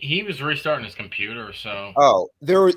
he was restarting his computer, so. Oh, there was.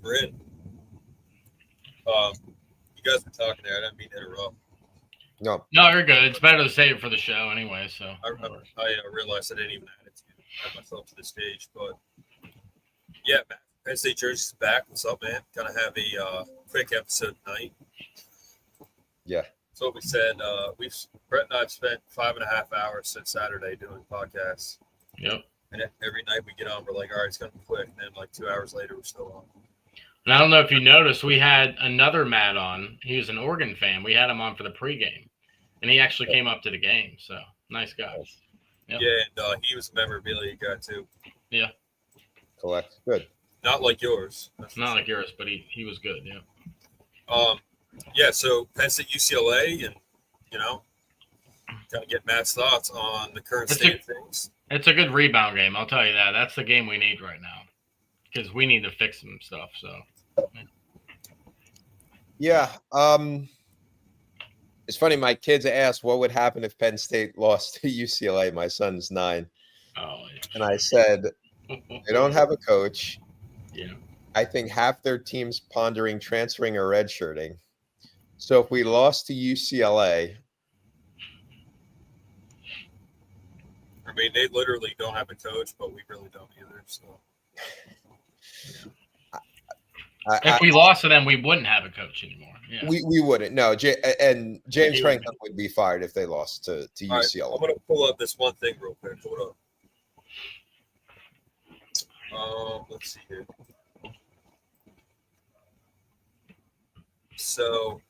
We're in. You guys were talking there. I didn't mean to interrupt. No, you're good. It's better to save it for the show anyway. So I realized I didn't even add myself to the stage, but yeah, Penn State Jerseys is back. What's up, man? Gonna have a quick episode tonight. Yeah. So we said Brett and I have spent 5.5 hours since Saturday doing podcasts. Yep. And every night we get on, we're like, all right, it's gonna be quick. And then like 2 hours later, we're still on. And I don't know if you noticed, we had another Matt on. He was an Oregon fan. We had him on for the pregame, and he actually came up to the game. So nice guy. Yep. Yeah, and he was a memorabilia guy too. Yeah. Collect. Good. Not like yours. Not like yours, but he was good. Yeah. Yeah. So Penn State UCLA, and kind of get Matt's thoughts on the current state of things. It's a good rebound game. I'll tell you that. That's the game we need right now because we need to fix some stuff. So. Yeah. It's funny. My kids asked what would happen if Penn State lost to UCLA. My son's 9. Oh, yeah. And I said, they don't have a coach. Yeah. I think half their team's pondering transferring or redshirting. So if we lost to UCLA. I mean, they literally don't have a coach, but we really don't either. So. If we lost to them, we wouldn't have a coach anymore. Yeah. We wouldn't. No, and James Franklin would be fired if they lost to UCLA. Right, I'm going to pull up this one thing real quick. Hold up. Let's see here. So,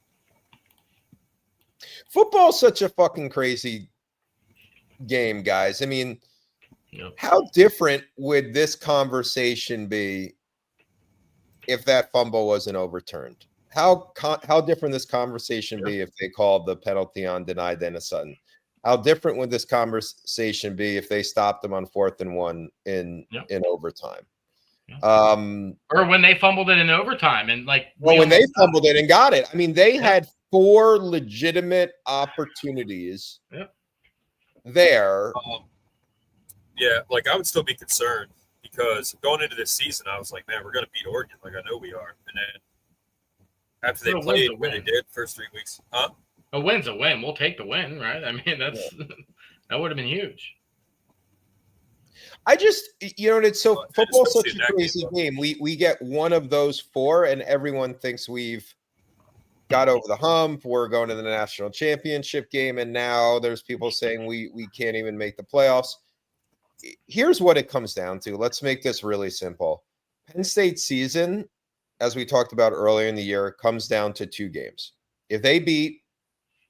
football's such a fucking crazy game, guys. I mean, yep. How different would this conversation be if that fumble wasn't overturned? How different this conversation be if they called the penalty on denied Dennis Sutton? How different would this conversation be if they stopped them on 4th and 1 in overtime? Or when they fumbled it in overtime and when they fumbled it and got it. I mean, they had 4 legitimate opportunities there. Yeah, I would still be concerned because going into this season, I was like, man, we're going to beat Oregon. I know we are. And then after they played when they did first 3 weeks, a win's a win. We'll take the win, right? I mean, that would have been huge. I just, it's so football's such a crazy game. We get one of those 4, and everyone thinks we've got over the hump. We're going to the national championship game, and now there's people saying we can't even make the playoffs. Here's what it comes down to. Let's make this really simple. Penn State season, as we talked about earlier in the year, comes down to 2 games. If they beat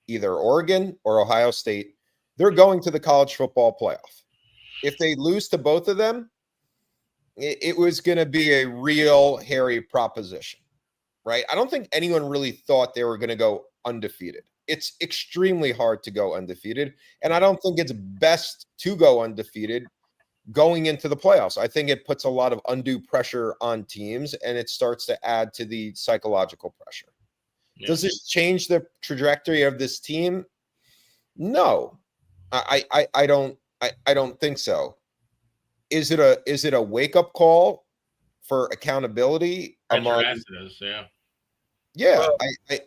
either Oregon or Ohio State, they're going to the college football playoff. If they lose to both of them, it was going to be a real hairy proposition, right? I don't think anyone really thought they were going to go undefeated. It's extremely hard to go undefeated, and I don't think it's best to go undefeated going into the playoffs. I think it puts a lot of undue pressure on teams, and it starts to add to the psychological pressure. Yeah. Does this change the trajectory of this team? No, I don't think so. Is it a wake up call for accountability among? Yeah, well,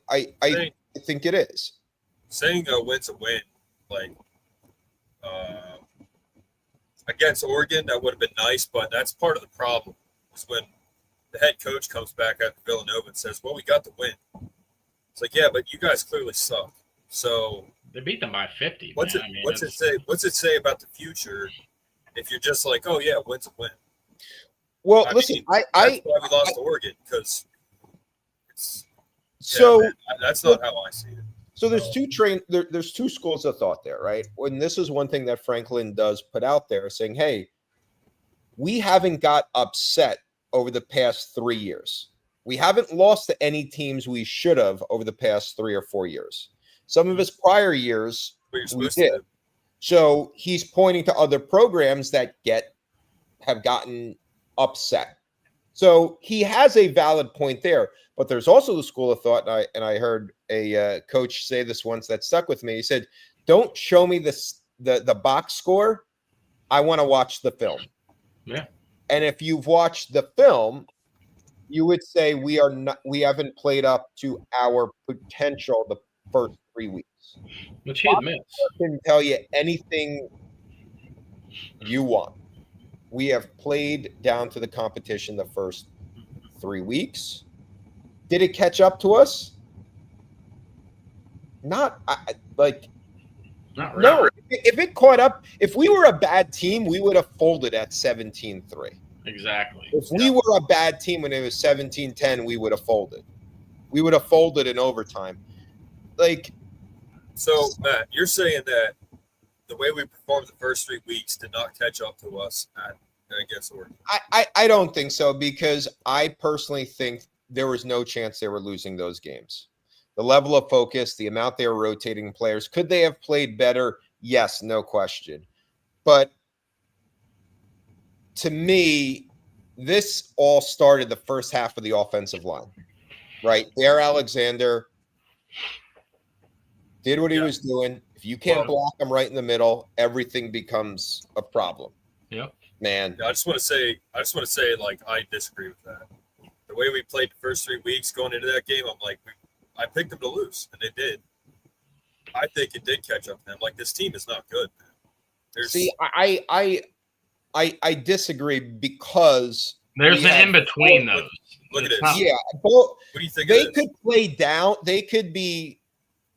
I think it is. Saying a win's a win, against Oregon, that would have been nice, but that's part of the problem. Is when the head coach comes back after Villanova and says, "Well, we got the win." It's like, yeah, but you guys clearly suck. So they beat them by 50. What's it say? What's it say about the future if you're just like, oh yeah, win's a win? Well, listen, that's why we lost to Oregon because it's so that's not how I see it. So there's there's two schools of thought there, right? And this is one thing that Franklin does put out there, saying, "Hey, we haven't got upset over the past 3 years. We haven't lost to any teams we should have over the past 3 or 4 years. Some of his prior years we did." So he's pointing to other programs that have gotten upset. So he has a valid point there, but there's also the school of thought, and I heard a coach say this once that stuck with me. He said, "Don't show me the box score. I want to watch the film." Yeah. And if you've watched the film, you would say we haven't played up to our potential the first 3 weeks. Which he admits. I can tell you anything you want. We have played down to the competition the first 3 weeks. Did it catch up to us? Not really. No. If it caught up, if we were a bad team, we would have folded at 17-3. Exactly. If we were a bad team when it was 17-10, we would have folded. We would have folded in overtime. So, Matt, you're saying that the way we performed the first 3 weeks did not catch up to us against Oregon? I don't think so, because I personally think there was no chance they were losing those games. The level of focus, the amount they were rotating players, could they have played better? Yes, no question. But to me, this all started the first half of the offensive line, right? Bear Alexander did what he was doing. If you can't block him right in the middle, everything becomes a problem. Yep. Man. I just want to say, I disagree with that. The way we played the first 3 weeks going into that game, I'm like, I picked them to lose, and they did. I think it did catch up to them. Like, this team is not good, man. See, I disagree, because there's an in-between those. Look at this. Yeah. What do you think they could play down. They could be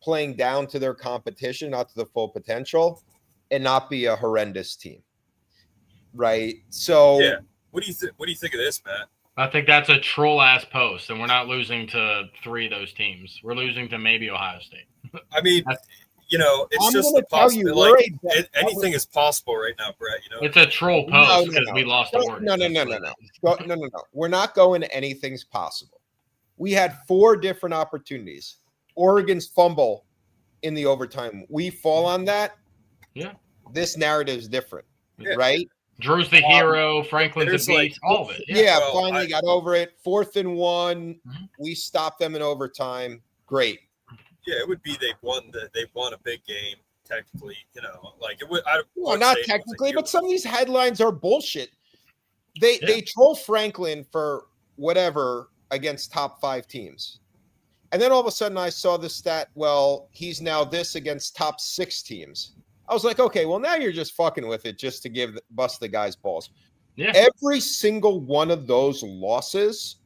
playing down to their competition, not to the full potential, and not be a horrendous team. Right? So yeah. What do you think of this, Matt? I think that's a troll-ass post, and we're not losing to 3 of those teams. We're losing to maybe Ohio State. I mean, it's just the possibility. Anything is possible right now, Brett. It's a troll post because we lost to Oregon. No. We're not going to anything's possible. We had 4 different opportunities. Oregon's fumble in the overtime. We fall on that. Yeah. This narrative is different, right? Drew's the hero. Franklin's the beast. All of it. Yeah, finally got over it. 4th and 1. Mm-hmm. We stopped them in overtime. Great. Yeah, it would be they won a big game technically. It would. Well, not technically, but some of these headlines are bullshit. They troll Franklin for whatever against top 5 teams. And then all of a sudden I saw the stat, well, he's now this against top 6 teams. I was like, okay, well, now you're just fucking with it just to bust the guy's balls. Yeah. Every single one of those losses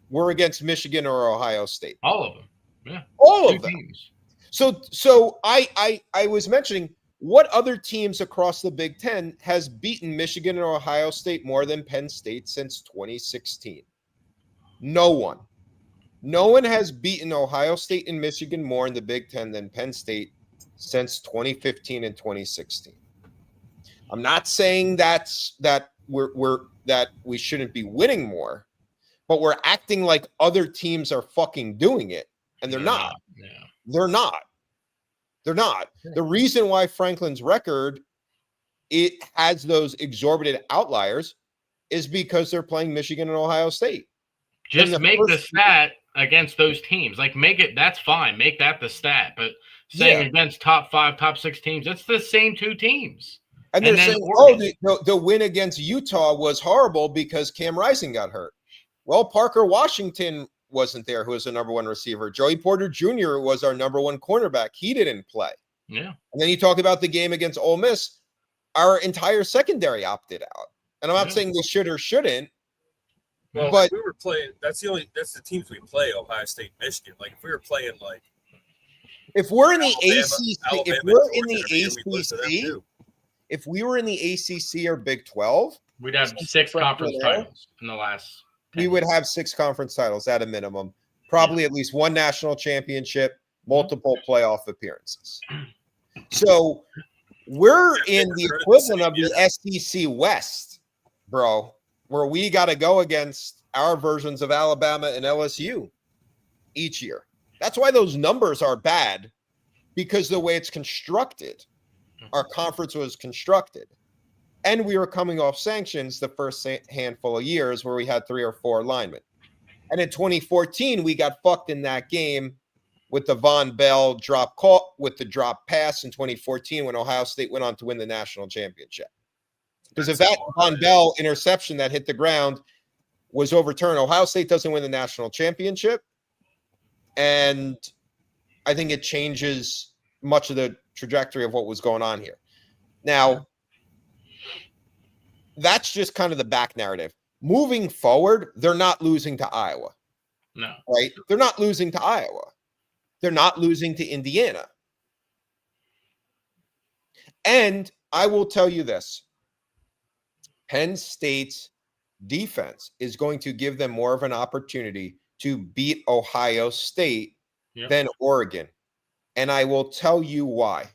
were against Michigan or Ohio State. All of them. Yeah. All of them. Teams. So I was mentioning, what other teams across the Big Ten has beaten Michigan and Ohio State more than Penn State since 2016? No one. No one has beaten Ohio State and Michigan more in the Big Ten than Penn State since 2015 and 2016. I'm not saying that we shouldn't be winning more, but we're acting like other teams are fucking doing it, and they're not. Yeah. They're not. The reason why Franklin's record it has those exorbitant outliers is because they're playing Michigan and Ohio State. Just make the stat against those teams. Make it, that's fine. Make that the stat. But saying against top 5, top 6 teams, it's the same 2 teams. And they're saying, the win against Utah was horrible because Cam Rising got hurt. Well, Parker Washington wasn't there, who was the number 1 receiver. Joey Porter Jr. was our number 1 cornerback. He didn't play. Yeah. And then you talk about the game against Ole Miss. Our entire secondary opted out. And I'm not saying they should or shouldn't. Well, but we were playing. That's the teams we play. Ohio State, Michigan. If we were playing if we're in the if we were in the ACC or Big 12, we'd have 6 conference titles in the last. We would have 6 conference titles at a minimum. Probably at least 1 national championship, multiple playoff appearances. So we're in the equivalent of the SEC West, bro, where we got to go against our versions of Alabama and LSU each year. That's why those numbers are bad, because the way it's constructed, our conference was constructed. And we were coming off sanctions the first handful of years where we had 3 or 4 linemen. And in 2014, we got fucked in that game with the Von Bell drop pass in 2014 when Ohio State went on to win the national championship. Because if that Von Bell interception that hit the ground was overturned, Ohio State doesn't win the national championship. And I think it changes much of the trajectory of what was going on here. Now, that's just kind of the back narrative. Moving forward, they're not losing to Iowa. No. Right? They're not losing to Iowa. They're not losing to Indiana. And I will tell you this. Penn State's defense is going to give them more of an opportunity to beat Ohio State than Oregon. And I will tell you why.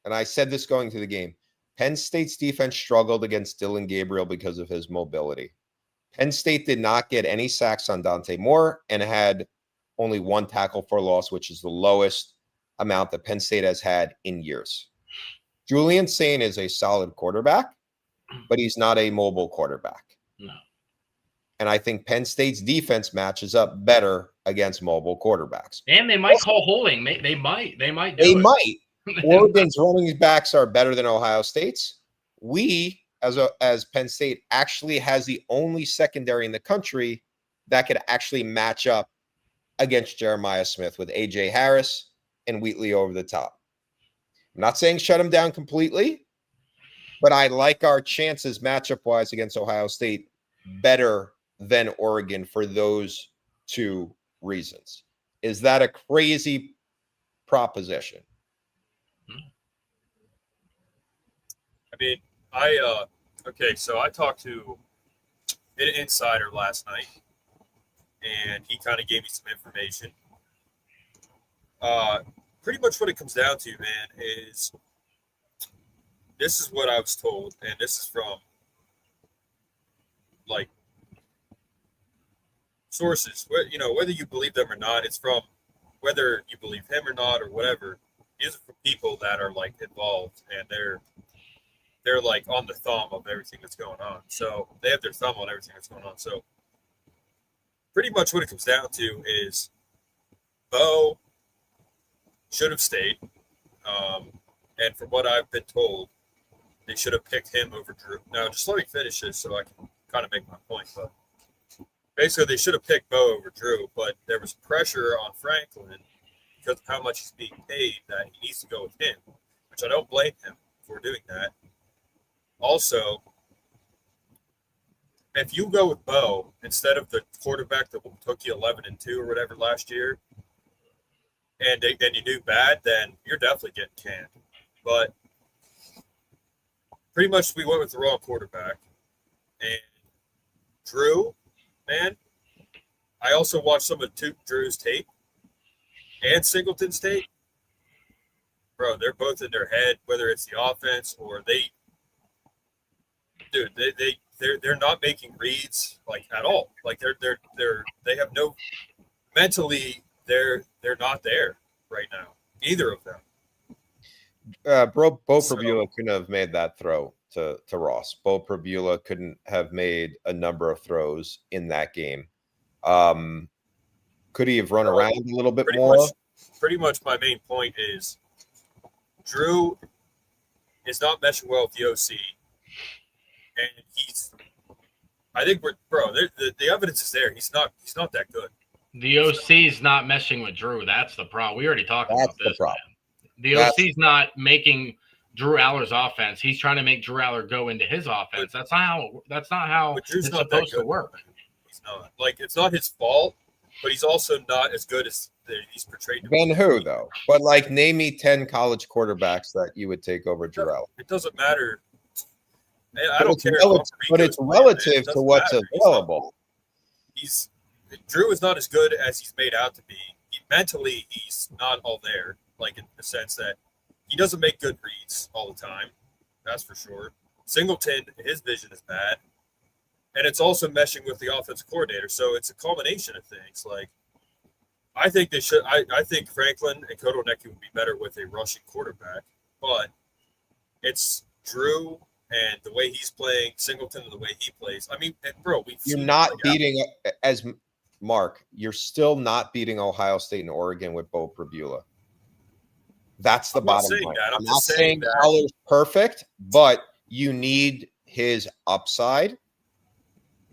And I said this going to the game. Penn State's defense struggled against Dylan Gabriel because of his mobility. Penn State did not get any sacks on Dante Moore and had only 1 tackle for loss, which is the lowest amount that Penn State has had in years. Julian Saint is a solid quarterback, but he's not a mobile quarterback. No. And I think Penn State's defense matches up better against mobile quarterbacks. And they might call holding. They might. They might. Oregon's running backs are better than Ohio State's. We, as Penn State, actually has the only secondary in the country that could actually match up against Jeremiah Smith with A.J. Harris and Wheatley over the top. I'm not saying shut him down completely, but I like our chances matchup-wise against Ohio State better than Oregon for those 2 reasons. Is that a crazy proposition? I mean, okay, so I talked to an insider last night, and he kind of gave me some information. Pretty much what it comes down to, man, is this is what I was told, and this is from, like, sources. Whether you believe them or not, it's from whether you believe him or not or whatever. These are from people that are, like, involved, and they're like on the thumb of everything that's going on. So they have their thumb on everything that's going on. So pretty much what it comes down to is Bo should have stayed. And from what I've been told, they should have picked him over Drew. Now, just let me finish this so I can kind of make my point. But basically, they should have picked Bo over Drew, but there was pressure on Franklin because of how much he's being paid that he needs to go with him, which I don't blame him for doing that. Also, if you go with Bo instead of the quarterback that took you 11-2 or whatever last year, and you do bad, then you're definitely getting canned. But pretty much we went with the wrong quarterback. And Drew, man, I also watched some of Drew's tape and Singleton's tape. Bro, they're both in their head, whether it's the offense or they're not making reads like at all. Like they have no mentally they're not there right now. Either of them. Bo Prabula couldn't have made that throw to Ross. Bo Prabula couldn't have made a number of throws in that game. Could he have run around a little bit more? Pretty much my main point is Drew is not meshing well with the OC. And the evidence is there. He's not that good. The OC's not meshing with Drew. That's the problem. We already talked about this. The OC's not making Drew Aller's offense. He's trying to make Drew Aller go into his offense. That's not how it's supposed to work. He's not. Like, it's not his fault, but he's also not as good as he's portrayed. Ben who, though? But, like, name me 10 college quarterbacks that you would take over Drew Aller. It doesn't matter. I don't care. But it's relative to what's available. Drew is not as good as he's made out to be. mentally he's not all there, like in the sense that he doesn't make good reads all the time. That's for sure. Singleton, his vision is bad. And it's also meshing with the offensive coordinator. So it's a culmination of things. Like, I think they should. I think Franklin and Kotelnicki would be better with a rushing quarterback. But it's Drew and the way he's playing, Singleton and the way he plays. I mean, bro, you're not beating as Mark. You're still not beating Ohio State and Oregon with Bo Prabula. That's the bottom line. I'm not saying Aller's perfect, but you need his upside.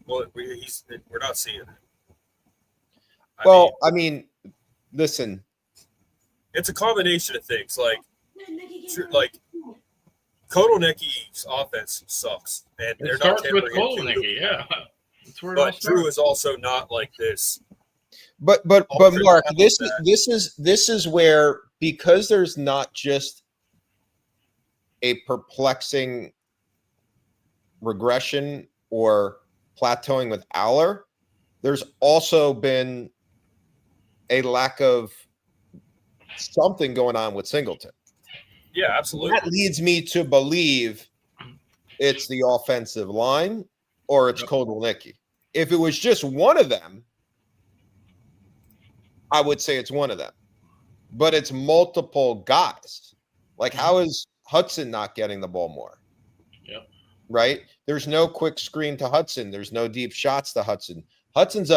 Well, we're not seeing it. I mean, listen. It's a combination of things. Like Kotelnicki's offense sucks, and they're not with Kotelnicki. Yeah, but Drew is also not like this. But Mark, this is where, because there's not just a perplexing regression or plateauing with Aller, there's also been a lack of something going on with Singleton. Yeah, absolutely. That leads me to believe it's the offensive line or it's Kotelnicki. If it was just one of them, I would say it's one of them. But it's multiple guys. Like, how is Hudson not getting the ball more? Yep. Right? There's no quick screen to Hudson. There's no deep shots to Hudson. Hudson's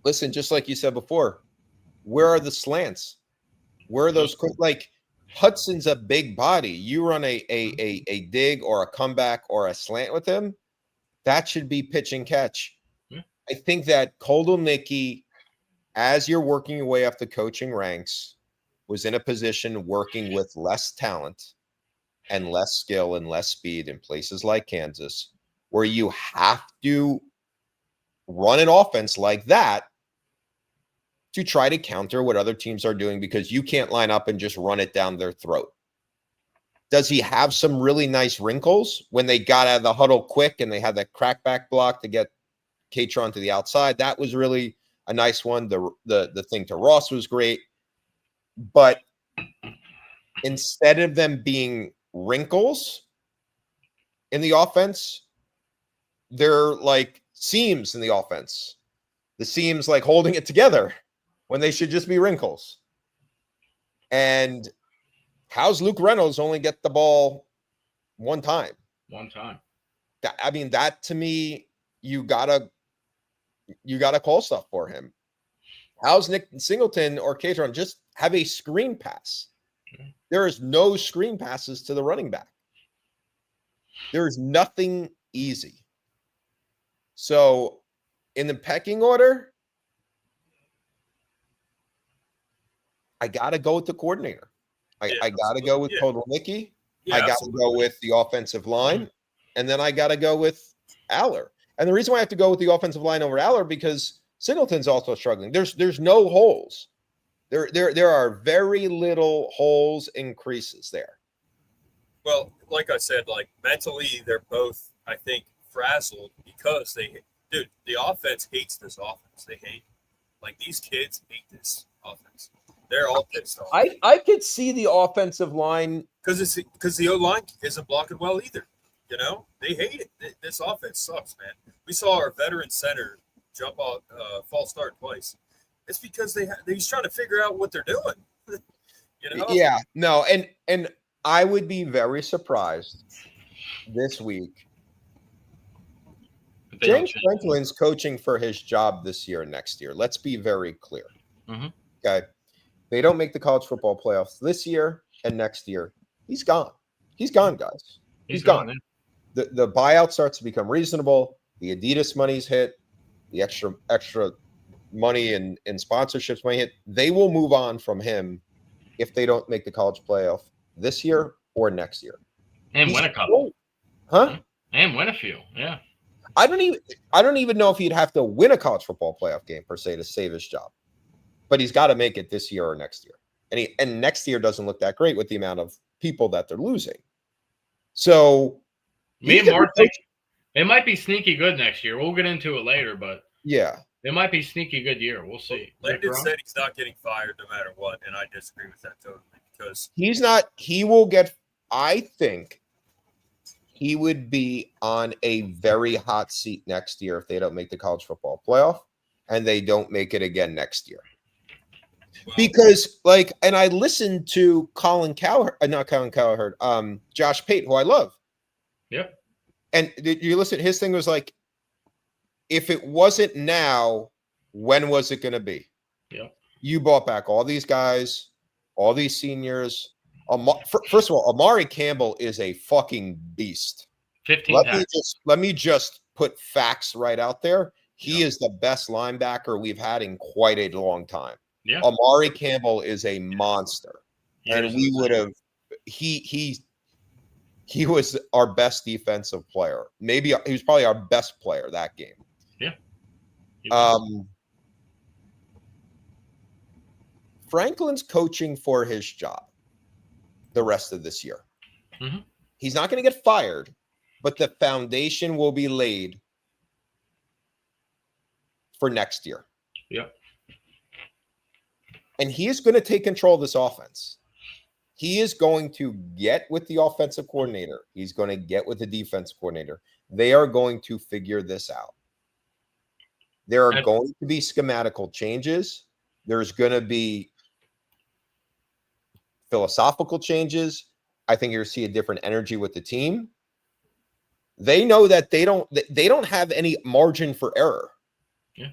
listen, just like you said before, where are the slants? Where are those quick? Like, Hudson's a big body. You run a dig or a comeback or a slant with him, that should be pitch and catch. Yeah. I think that Kotelnicki, as you're working your way up the coaching ranks, was in a position working with less talent and less skill and less speed in places like Kansas, where you have to run an offense like that to try to counter what other teams are doing, because you can't line up and just run it down their throat. Does he have some really nice wrinkles when they got out of the huddle quick and they had that crackback block to get Catron to the outside? That was really a nice one. The thing to Ross was great. But instead of them being wrinkles in the offense, they're like seams in the offense. The seams like holding it together when they should just be wrinkles. And how's Luke Reynolds only get the ball one time? One time. I mean, that to me, you gotta call stuff for him. How's Nick Singleton or Catron just have a screen pass? There is no screen passes to the running back. There is nothing easy. So in the pecking order, I got to go with the coordinator. I got to go with Kotelnicki. I got to go with the offensive line. And then I got to go with Aller. And the reason why I have to go with the offensive line over Aller, because Singleton's also struggling. There's no holes. There are very little holes and creases there. Well, like I said, like mentally, they're both, I think, frazzled because the offense hates this offense. They hate, like, these kids hate this offense. They're all pissed off. I could see the offensive line because the O-line isn't blocking well either. You know, they hate it. This offense sucks, man. We saw our veteran center jump off, false start twice. It's because he's trying to figure out what they're doing. You know? Yeah, no, and I would be very surprised this week. James Franklin's coaching for his job this year and next year. Let's be very clear. Mm-hmm. Okay. They don't make the college football playoffs this year and next year. He's gone. He's gone, guys. He's gone. The buyout starts to become reasonable. The Adidas money's hit. The extra money and sponsorships money hit. They will move on from him if they don't make the college playoff this year or next year. And win a couple. Huh? And win a few. Yeah. I don't even know if he'd have to win a college football playoff game per se to save his job. But he's got to make it this year or next year. And next year doesn't look that great with the amount of people that they're losing. So me and Mark think it might be sneaky good next year. We'll get into it later, but yeah, It might be sneaky good year. We'll see. Landon said he's not getting fired no matter what, and I disagree with that totally because he's not. He will get. I think he would be on a very hot seat next year if they don't make the college football playoff and they don't make it again next year. Wow. Because, and I listened to Josh Pate, who I love. Yeah. And you listen, his thing was like, if it wasn't now, when was it going to be? Yeah. You brought back all these guys, all these seniors. First of all, Amari Campbell is a fucking beast. 15 Let me just put facts right out there. He is the best linebacker we've had in quite a long time. Yeah. Amari Campbell is a monster. And we would have he was our best defensive player. Maybe he was probably our best player that game. Yeah. Franklin's coaching for his job the rest of this year. Mm-hmm. He's not going to get fired, but the foundation will be laid for next year. Yeah. And he is going to take control of this offense. He is going to get with the offensive coordinator. He's going to get with the defensive coordinator. They are going to figure this out. There are going to be schematical changes. There's going to be philosophical changes. I think you're going to see a different energy with the team. They know that they don't have any margin for error. Yeah.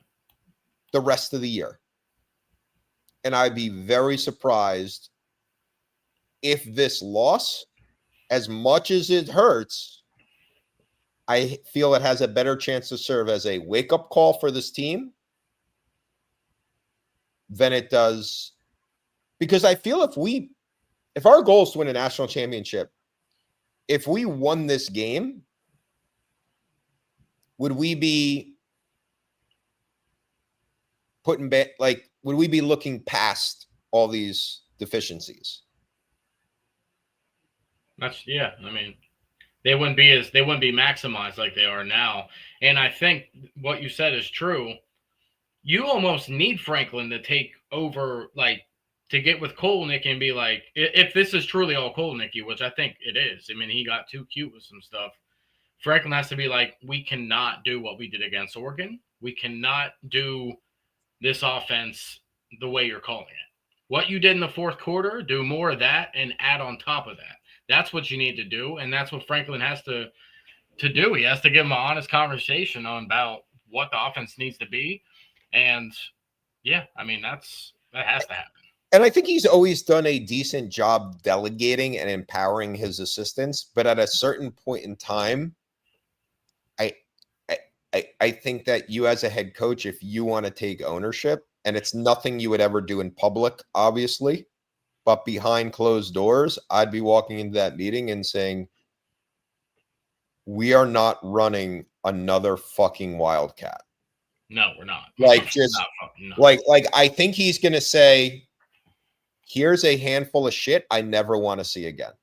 The rest of the year. And I'd be very surprised if this loss, as much as it hurts, I feel it has a better chance to serve as a wake-up call for this team than it does. Because I feel if our goal is to win a national championship, if we won this game, would we be would we be looking past all these deficiencies? I mean, they wouldn't be maximized like they are now. And I think what you said is true. You almost need Franklin to take over, to get with Kolnick and be like, if this is truly all Kolnicky, which I think it is. I mean, he got too cute with some stuff. Franklin has to be like, we cannot do what we did against Oregon. We cannot do this offense the way you're calling it. What you did in the fourth quarter, do more of that and add on top of that. That's what you need to do, and that's what Franklin has to do. He has to give him an honest conversation about what the offense needs to be. And, yeah, I mean, that has to happen. And I think he's always done a decent job delegating and empowering his assistants. But at a certain point in time, I think that you as a head coach, if you want to take ownership, and it's nothing you would ever do in public, obviously, but behind closed doors, I'd be walking into that meeting and saying, we are not running another fucking Wildcat. No, we're not. I think he's going to say, here's a handful of shit I never want to see again.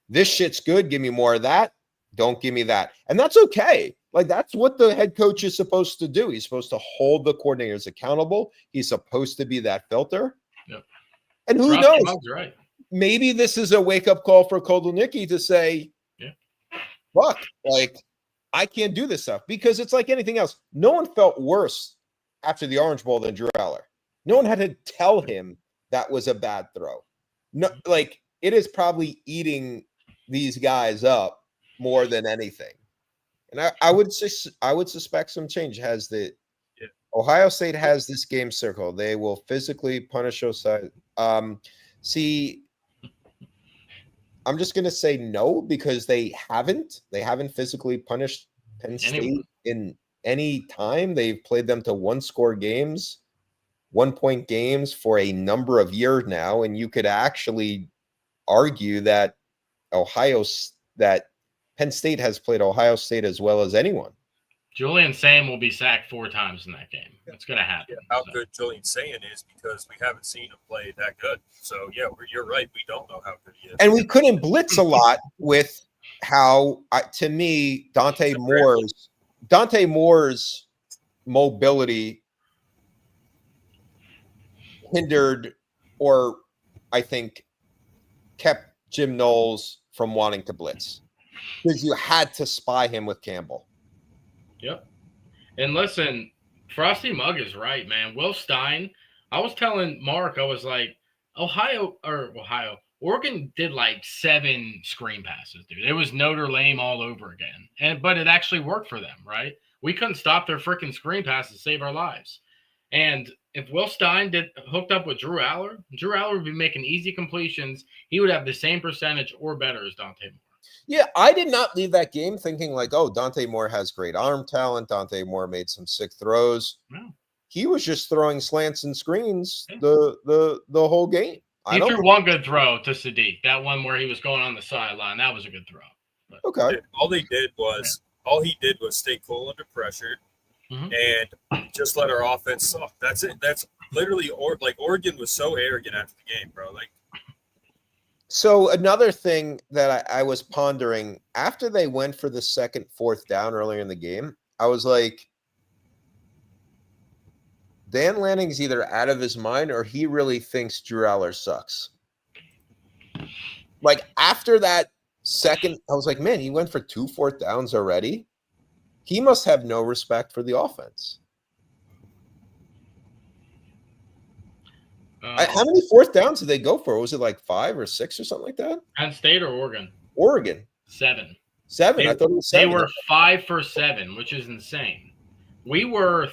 This shit's good. Give me more of that. Don't give me that. And that's okay. That's what the head coach is supposed to do. He's supposed to hold the coordinators accountable. He's supposed to be that filter. Yep. And who knows? Right. Maybe this is a wake-up call for Kolnicky to say, fuck, I can't do this stuff. Because it's like anything else. No one felt worse after the Orange Bowl than Drew Aller. No one had to tell him that was a bad throw. No, it is probably eating these guys up more than anything. And I would suspect some change. Ohio State has this game circled. They will physically punish Osai. See, I'm just gonna say no because they haven't physically punished Penn State in any time. They've played them to 1-score games, 1-point games for a number of years now, and you could actually argue that Penn State has played Ohio State as well as anyone. Julian Sam will be sacked 4 times in that game. It's going to happen. Yeah, how good Julian Sayin is because we haven't seen him play that good. So, yeah, you're right. We don't know how good he is. And we couldn't blitz a lot with how, to me, Dante Moore's mobility hindered, or I think kept Jim Knowles from wanting to blitz, because you had to spy him with Campbell. Yep. And listen, Frosty Mug is right, man. Will Stein, I was telling Mark, I was like, Oregon did like 7 screen passes, dude. It was Notre Dame all over again. But it actually worked for them, right? We couldn't stop their freaking screen passes to save our lives. And if Will Stein hooked up with Drew Aller would be making easy completions. He would have the same percentage or better as Dante Moore. Yeah, I did not leave that game thinking like, oh, Dante Moore has great arm talent. Dante Moore made some sick throws. No. He was just throwing slants and screens the whole game. He threw one good throw to Sadiq. That one where he was going on the sideline. That was a good throw. But, okay. All he did was stay cool under pressure and just let our offense suck. That's it. That's literally Oregon was so arrogant after the game, bro. So another thing that I was pondering after they went for the second 4th down earlier in the game, I was like, Dan Lanning's either out of his mind or he really thinks Drew Aller sucks. Like after that second, I was like, man, he went for 2 4th downs already. He must have no respect for the offense. How many 4th downs did they go for? Was it like 5 or 6 or something like that? Penn State or Oregon? Oregon. 7. 7. I thought it was 7. They were 5 for 7, which is insane. We were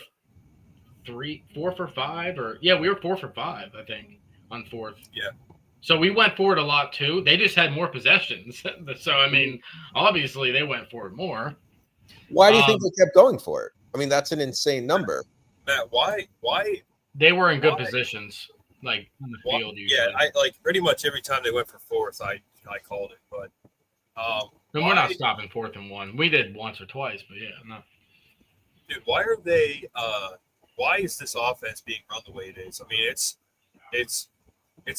4 for 5, we were 4 for 5, I think, on 4th. Yeah. So we went forward a lot too. They just had more possessions. So I mean, obviously they went forward more. Why do you think they kept going for it? I mean, that's an insane number. Matt, why? They were in good positions, like in the field. Usually. Yeah, I like pretty much every time they went for 4th, I called it. But and we're not stopping 4th and 1. We did once or twice, but yeah, no. Dude, why are they? Why is this offense being run the way it is? I mean, it's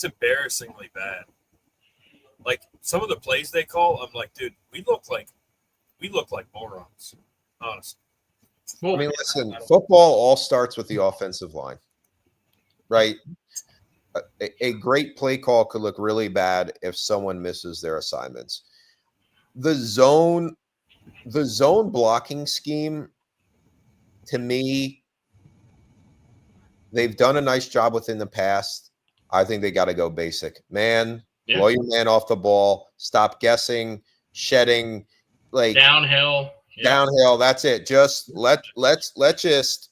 embarrassingly bad. Like some of the plays they call, I'm like, dude, we look like morons, honestly. I mean, listen, football all starts with the offensive line, right? A great play call could look really bad if someone misses their assignments. The zone blocking scheme, to me, they've done a nice job within the past. I think they got to go basic. Man, blow your man off the ball. Stop guessing, shedding, like downhill. Downhill. That's it. Just let's just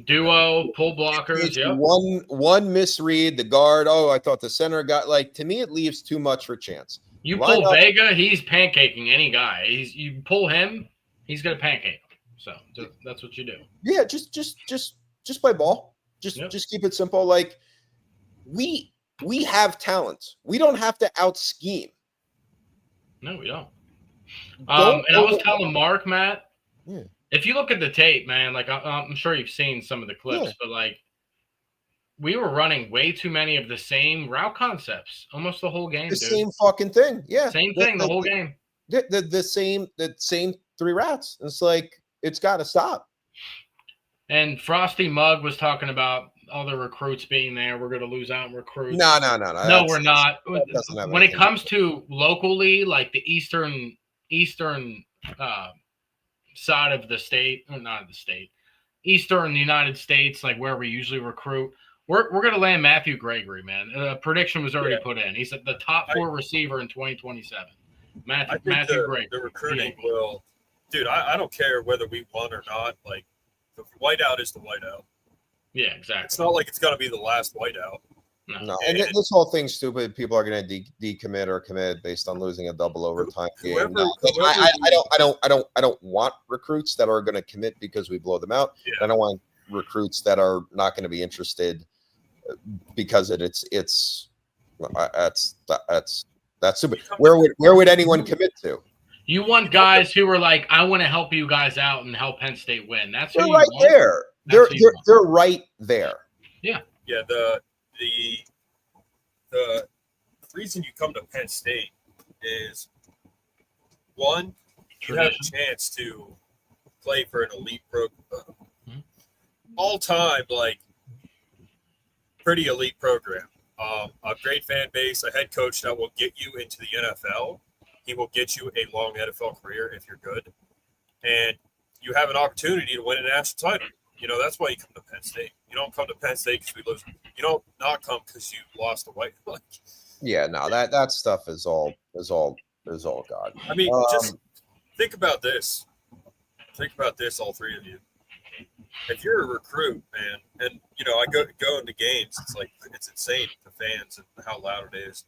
duo pull blockers. Yeah. One misread. The guard. Oh, I thought the center got like. To me, it leaves too much for chance. You pull Vega, he's pancaking any guy. You pull him, he's gonna pancake him. So that's what you do. Yeah, just play ball. Just keep it simple. Like we have talent. We don't have to out scheme. No, we don't. And I was telling Mark, Matt, if you look at the tape, man, like I'm sure you've seen some of the clips, but like we were running way too many of the same route concepts almost the whole game. Same fucking thing. Yeah. Same thing the whole game. The same 3 routes. It's like it's got to stop. And Frosty Mug was talking about all the recruits being there. We're going to lose out in recruits. No. No, we're not. When it comes to locally, like the eastern side of the state, or not the state, eastern United States, like where we usually recruit, we're going to land Matthew Gregory, man. Prediction was already put in. He's the top 4 receiver in 2027. Matthew Gregory. The recruiting will, dude. I don't care whether we won or not. Like the whiteout is the whiteout. Yeah, exactly. It's not like it's going to be the last whiteout. No, and this whole thing's stupid. People are going to decommit or commit based on losing a double overtime game. I don't want recruits that are going to commit because we blow them out. Yeah. I don't want recruits that are not going to be interested because it's that's stupid. Where would anyone commit to? You want guys who are like, I want to help you guys out and help Penn State win. That's they're right there. They're right there. Yeah. Yeah. The reason you come to Penn State is one, you have a chance to play for an elite program. all-time, like, pretty elite program. A great fan base, a head coach that will get you into the NFL. He will get you a long NFL career if you're good. And you have an opportunity to win a national title. You know, that's why you come to Penn State. You don't come to Penn State because we lose. You don't not come because you lost a white. Yeah, no, that stuff is all God. I mean, just think about this. Think about this, all three of you. If you're a recruit, man, and you know, I go into games, it's insane, the fans and how loud it is.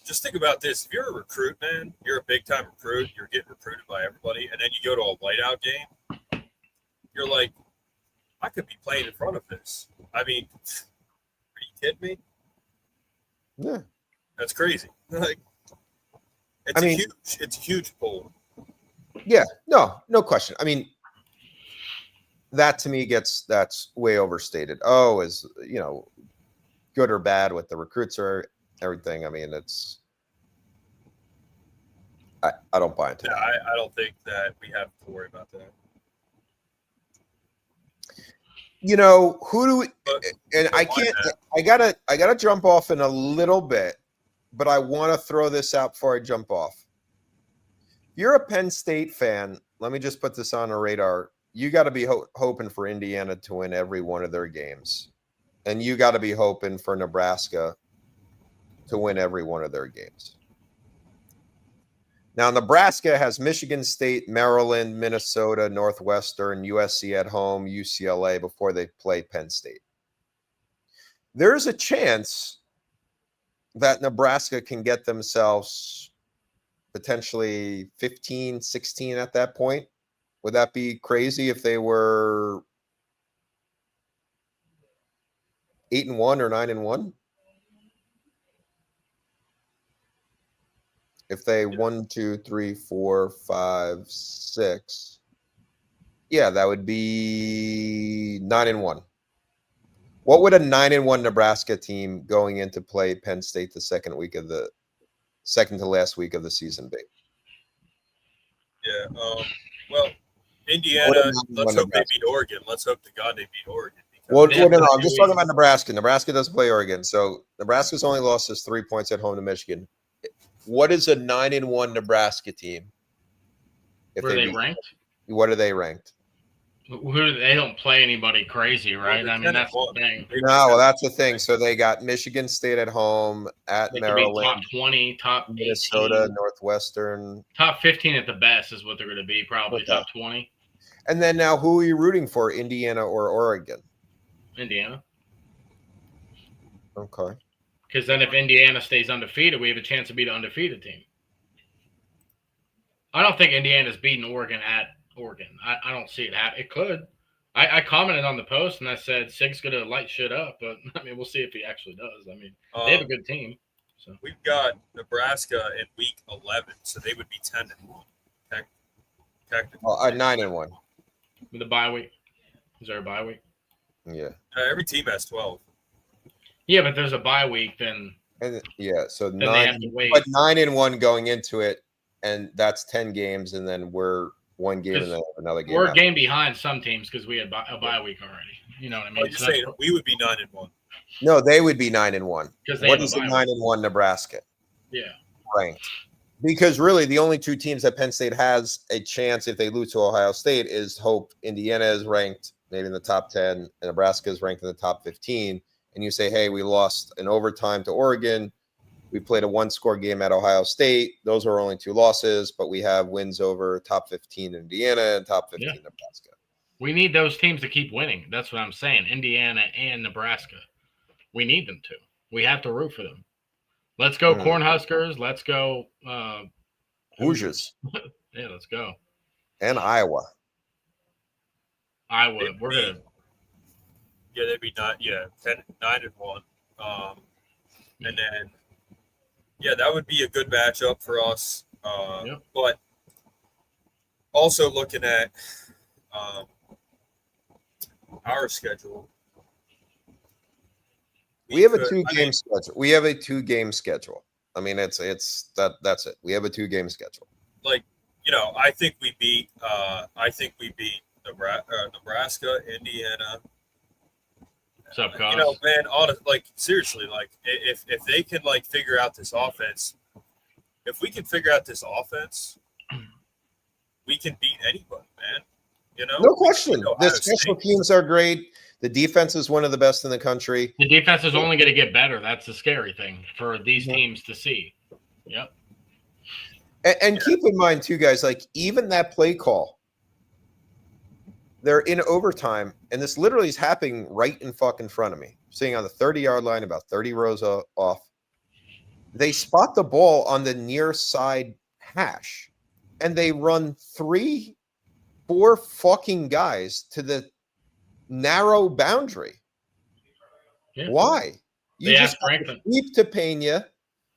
Just think about this. If you're a recruit, man, you're a big time recruit, you're getting recruited by everybody, and then you go to a whiteout game, you're like, I could be playing in front of this. I mean, are you kidding me? Yeah. That's crazy. Like, it's a huge pull. Yeah, no question. I mean, that to me that's way overstated. Oh, is, you know, good or bad with the recruits or everything. I mean, I don't buy into Yeah, that. I don't think that we have to worry about that. You know, I gotta jump off in a little bit, but I want to throw this out before I jump off. If you're a Penn State fan, let me just put this on a radar. You got to be hoping for Indiana to win every one of their games. And you got to be hoping for Nebraska to win every one of their games. Now, Nebraska has Michigan State, Maryland, Minnesota, Northwestern, USC at home, UCLA before they play Penn State. There's a chance that Nebraska can get themselves potentially 15, 16 at that point. Would that be crazy if they were 8-1 or 9-1? If they 1, 2, 3, 4, 5, 6, yeah, that would be 9-1. What would a 9-1 Nebraska team going into play Penn State the second to last week of the season be? Yeah. Well, Indiana, let's hope they beat Oregon. Let's hope to God they beat Oregon. Well, no, I'm just talking about Nebraska. Nebraska doesn't play Oregon. So Nebraska's only lost his 3 points at home to Michigan. What is a 9-1 Nebraska team? If Were they ranked? What are they ranked? They don't play anybody crazy, right? I mean, that's the thing. No, well, that's the thing. So they got Michigan State at home, at they Maryland, top 20, top 18. Minnesota, Northwestern. Top 15 at the best is what they're going to be, probably top 20. And then now, who are you rooting for, Indiana or Oregon? Indiana. Okay. Because then if Indiana stays undefeated, we have a chance to beat an undefeated team. I don't think Indiana's beating Oregon at Oregon. I don't see it happen. It could. I commented on the post and I said Sig's going to light shit up, but I mean, we'll see if he actually does. I mean, they have a good team. So we've got Nebraska in week 11, so they would be 10-1. Technically. 9-1. With a bye week. Is there a bye week? Yeah. Every team has 12. Yeah, but there's a bye week, then. And yeah, so then they have to wait. But 9-1 going into it, and that's 10 games, and then we're one game and then another game. We're a game behind some teams because we had a bye week already. You know what I mean? You're saying we would be 9-1. No, they would be 9-1. What is the 9-1 Nebraska? Yeah. Ranked. Because really, the only two teams that Penn State has a chance if they lose to Ohio State is hope Indiana is ranked maybe in the top 10 and Nebraska is ranked in the top 15. And you say, hey, we lost in overtime to Oregon. We played a one-score game at Ohio State. Those are only 2 losses, but we have wins over top 15 Indiana and top 15 Nebraska. We need those teams to keep winning. That's what I'm saying. Indiana and Nebraska. We need them to. We have to root for them. Let's go Cornhuskers. Let's go Hoosiers. Yeah, let's go. And Iowa. We're going to. Yeah, they'd be 9-1. And then, yeah, that would be a good matchup for us. But also looking at our schedule. We have a 2-game schedule. We have a 2-game schedule. I mean, that's it. We have a 2-game schedule. Like, you know, I think we beat Nebraska, Indiana. What's up, Cos? You know, man, seriously, if they can figure out this offense, if we can figure out this offense, we can beat anybody, man. You know, no question. The special teams are great. The defense is one of the best in the country. The defense is only going to get better. That's the scary thing for these teams to see. Yep. And keep in mind, too, guys, even that play call, they're in overtime, and this literally is happening right in fucking front of me. Sitting on the 30-yard line, about 30 rows off. They spot the ball on the near side hash, and they run 3-4 fucking guys to the narrow boundary. Yeah. Why? You just sweep to Pena.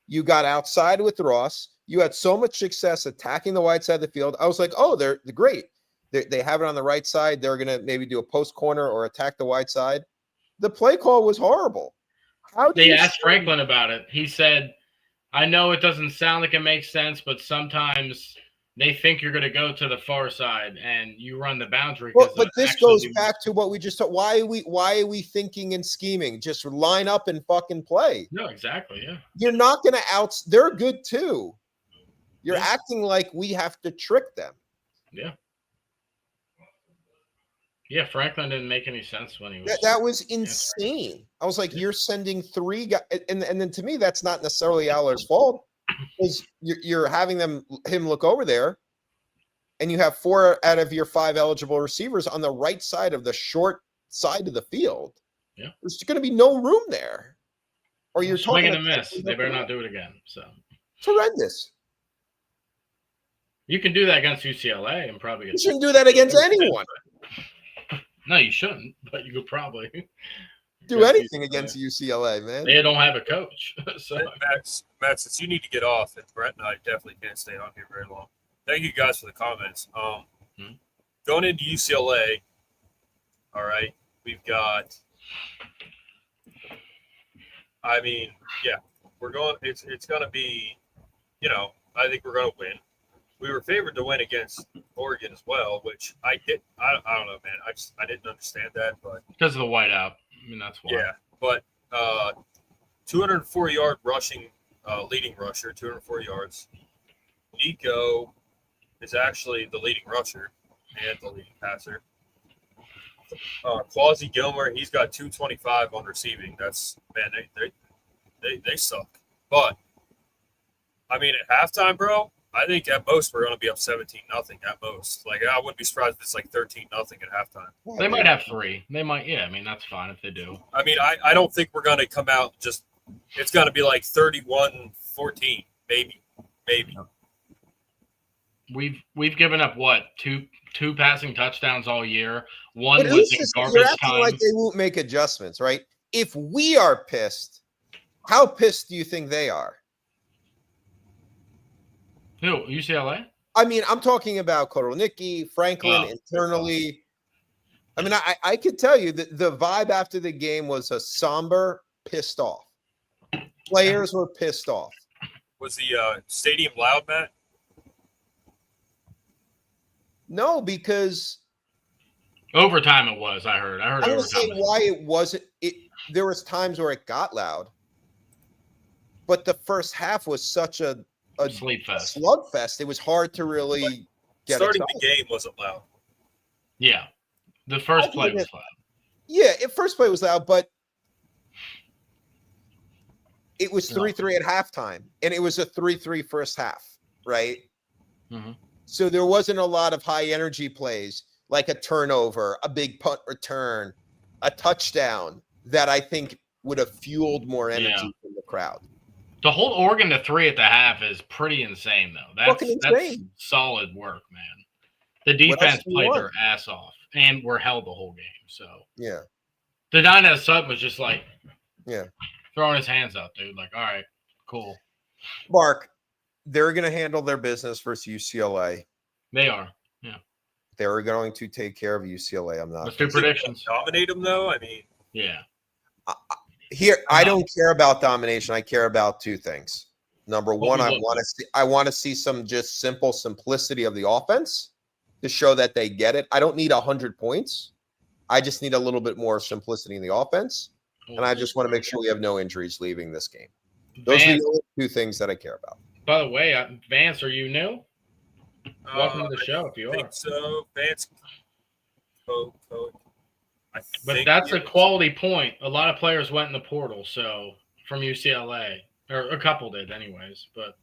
You got outside with Ross. You had so much success attacking the wide side of the field. I was like, oh, they're great. They have it on the right side. They're going to maybe do a post corner or attack the wide side. The play call was horrible. They asked Franklin about it. He said, I know it doesn't sound like it makes sense, but sometimes they think you're going to go to the far side and you run the boundary. But this goes back to what we just talked. Why are we thinking and scheming? Just line up and fucking play. No, exactly. Yeah. You're not going to they're good too. You're acting like we have to trick them. Yeah. Yeah, Franklin didn't make any sense when he was. That was insane. I was like, you're sending 3 guys, and then to me, that's not necessarily Aller's fault, because you're having him look over there, and you have 4 out of your 5 eligible receivers on the right side of the short side of the field. Yeah, there's going to be no room there. Or you're swing and a miss. They better not do it again. So it's horrendous. You can do that against UCLA and probably you shouldn't do that against anyone. No, you shouldn't, but you could probably do anything against UCLA, man. They don't have a coach. So Matt, since you need to get off, and Brett and I definitely can't stay on here very long. Thank you guys for the comments. Going into UCLA, all right, we've got. I mean, yeah, we're going. It's going to be, I think we're going to win. We were favored to win against Oregon as well, which I don't know, man. I didn't understand that, but because of the whiteout, I mean that's why. Yeah, but 204-yard rushing, leading rusher, 204 yards. Nico is actually the leading rusher and the leading passer. Quasi Gilmer, he's got 225 on receiving. That's they suck. But I mean, at halftime, bro. I think at most we're going to be up 17-0 at most. I wouldn't be surprised if it's 13-0 at halftime. They might have 3. They might, yeah. I mean, that's fine if they do. I mean, I don't think we're going to come out just. It's going to be 31-14, maybe. We've given up what two passing touchdowns all year. One but was in garbage time. Like they won't make adjustments, right? If we are pissed, how pissed do you think they are? Who? UCLA? I mean, I'm talking about Kotelnicki, Franklin, internally. I mean, I could tell you that the vibe after the game was a somber, pissed off. Players were pissed off. Was the stadium loud, Matt? No, because overtime it was. I heard. I'm going to say why it wasn't. There was times where it got loud, but the first half was such a slugfest. It was hard to really get starting excited. The game wasn't loud. Yeah, the first play was loud. Yeah, first play was loud, but it was 3-3 at halftime, and it was a 3-3 first half, right? Mm-hmm. So there wasn't a lot of high energy plays like a turnover, a big punt return, a touchdown that I think would have fueled more energy from the crowd. To hold Oregon to 3 at the half is pretty insane, though. That's solid work, man. The defense played their ass off and were held the whole game. So yeah, the Dinah Sutton was just throwing his hands up, dude. All right, cool. Mark, they're going to handle their business versus UCLA. They are, yeah. They're going to take care of UCLA. I'm not. Let's do predictions. Dominate them, though. I mean, yeah. I don't care about domination. I care about 2 things. Number one, I want to see some just simple simplicity of the offense. to show that they get it. I don't need 100 points. I just need a little bit more simplicity in the offense. And I just want to make sure we have no injuries leaving this game. Those are the only two things that I care about. By the way, Vance, are you new? Welcome to the show if you are. So, Vance. But that's a quality point. A lot of players went in the portal, so from UCLA, or a couple did, anyways. But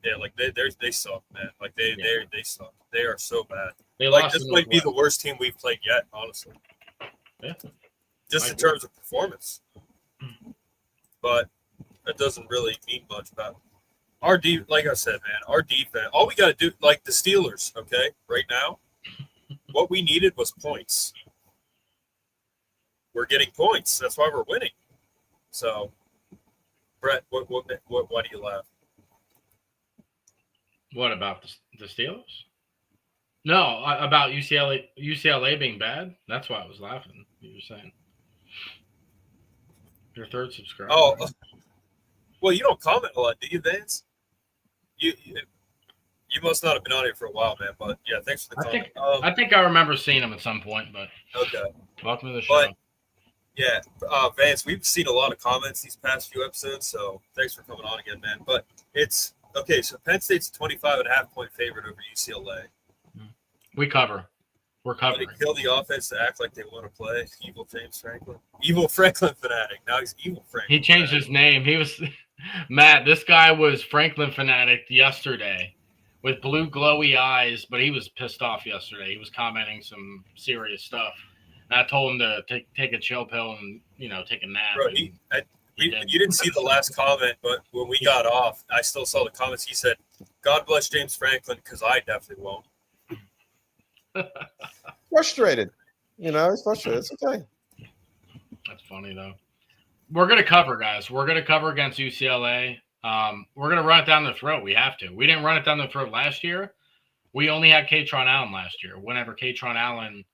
yeah, like they suck, man. Like they suck. They are so bad. They like lost this might be the worst team we've played yet, honestly. Yeah. Just in terms of performance, but that doesn't really mean much about our like I said, man, our defense. All we got to do, like the Steelers, okay, right now. What we needed was points. We're getting points. That's why we're winning. So, Brett, why do you laugh? What about the Steelers? No, about UCLA being bad. That's why I was laughing. You were saying your third subscriber. Oh, well, you don't comment a lot, do you, Vance? You must not have been on here for a while, man. But yeah, thanks for the comment. I think I remember seeing him at some point. But okay, welcome to the show. But, yeah, Vance, we've seen a lot of comments these past few episodes, so thanks for coming on again, man. But it's okay. So Penn State's a 25.5-point favorite over UCLA. We cover. We're covering. They kill the offense to act like they want to play. Evil James Franklin. Evil Franklin fanatic. Now he's Evil Franklin. He changed his name. He was Matt. This guy was Franklin fanatic yesterday with blue glowy eyes, but he was pissed off yesterday. He was commenting some serious stuff. And I told him to take a chill pill and take a nap. Bro, you didn't see the last comment, but when we got off, I still saw the comments. He said, "God bless James Franklin," because I definitely won't. Frustrated. He's frustrated. It's okay. That's funny, though. We're going to cover, guys. We're going to cover against UCLA. We're going to run it down their throat. We have to. We didn't run it down their throat last year. We only had Katron Allen last year, whenever Katron Allen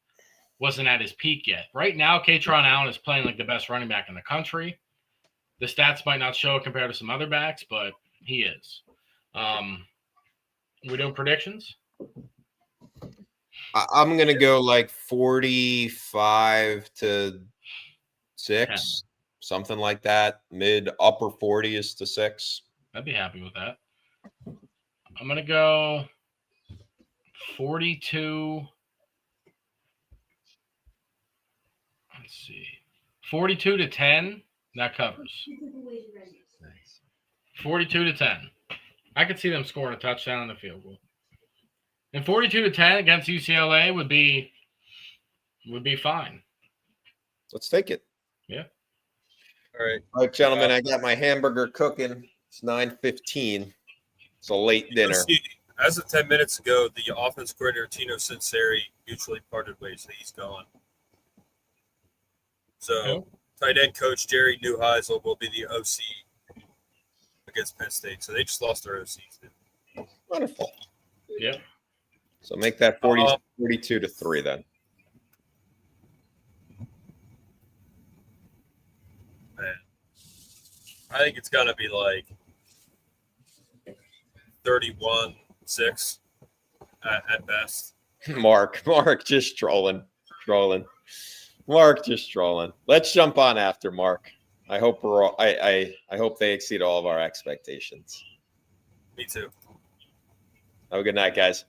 wasn't at his peak yet. Right now, Katron Allen is playing like the best running back in the country. The stats might not show it compared to some other backs, but he is. We doing predictions? I'm going to go like 45-6, something like that. Upper 40s to 6. I'd be happy with that. I'm going to go 42. Let's see. 42-10. That covers. 42-10. I could see them scoring a touchdown in the field goal. And 42-10 against UCLA would be fine. Let's take it. Yeah. All right, gentlemen. I got my hamburger cooking. It's 9:15. It's a late dinner. See, as of 10 minutes ago, the offense coordinator Tino Sinceri mutually parted ways. So he's gone. So tight end coach Jerry Neuheisel will be the OC against Penn State. So they just lost their OCs. Wonderful. Yeah. So make that 42-3 then. Man, I think it's gonna be like 31-6 at best. Mark just trolling. Mark just trolling. Let's jump on after Mark. I hope I hope they exceed all of our expectations. Me too. Have a good night, guys.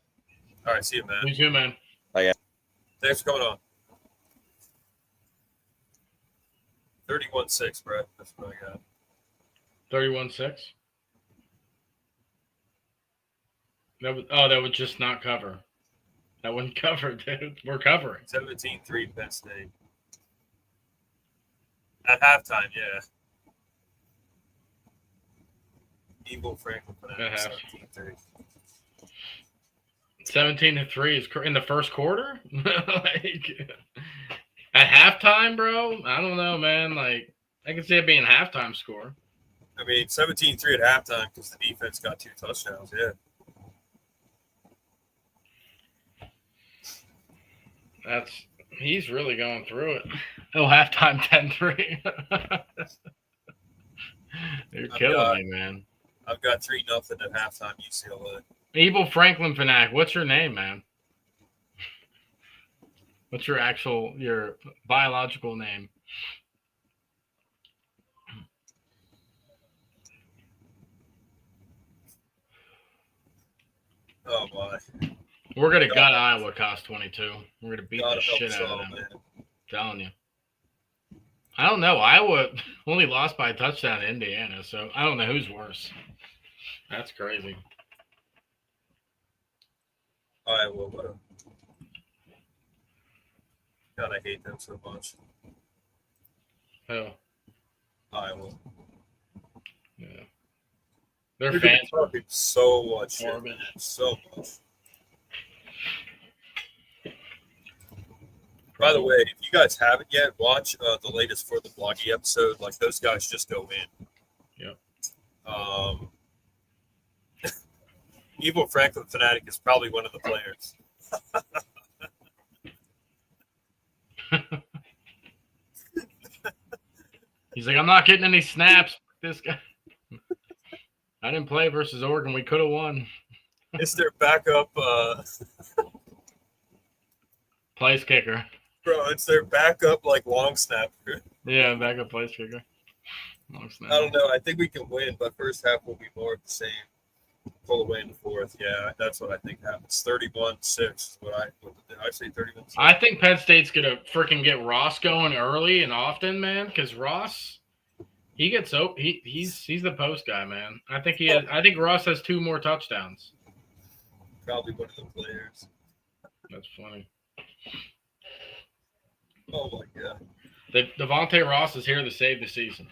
All right, see you, man. You too, man. Bye, guys. Thanks for coming on. 31-6, Brett. That's what I got. 31-6. That would just not cover. That wouldn't cover, dude. We're covering. 17-3 Penn State. At halftime, yeah. Evil Franklin for that. 17-3. 17-3 is in the first quarter? Like, at halftime, bro? I don't know, man. Like, I can see it being a halftime score. I mean, 17-3 at halftime because the defense got 2 touchdowns, yeah. He's really going through it. Oh, halftime 10-3. You're killing me, man. I've got 3-0 at halftime UCLA. Evil Franklin Fanatic, what's your name, man? What's your biological name? Oh my! We're gonna gut Iowa cost 22. We're gonna beat the shit out of them. Man. I'm telling you. I don't know. Iowa only lost by a touchdown to Indiana, so I don't know who's worse. That's crazy. Iowa, what a... God, I hate them so much. Who? Iowa. Yeah. Their They're fans are talking so much shit, morbid. so much. By the way, if you guys haven't yet, watch the latest For the Bloggy episode. Like, those guys just go in. Yep. Evil Franklin Fanatic is probably one of the players. He's like, I'm not getting any snaps. This guy. I didn't play versus Oregon. We could have won. It's their backup Place kicker. bro. It's their backup like long snapper. Yeah, backup place kicker. Long snap. I don't know. I think we can win, but first half will be more of the same. Pull away in the fourth. Yeah, that's what I think happens. 31-6. What did I say? 31-6. I think Penn State's gonna freaking get Ross going early and often, man. Because Ross, he gets open. He's the post guy, man. I think Ross has 2 more touchdowns. Probably one of the players. That's funny. Oh my god. Devontae Ross is here to save the season.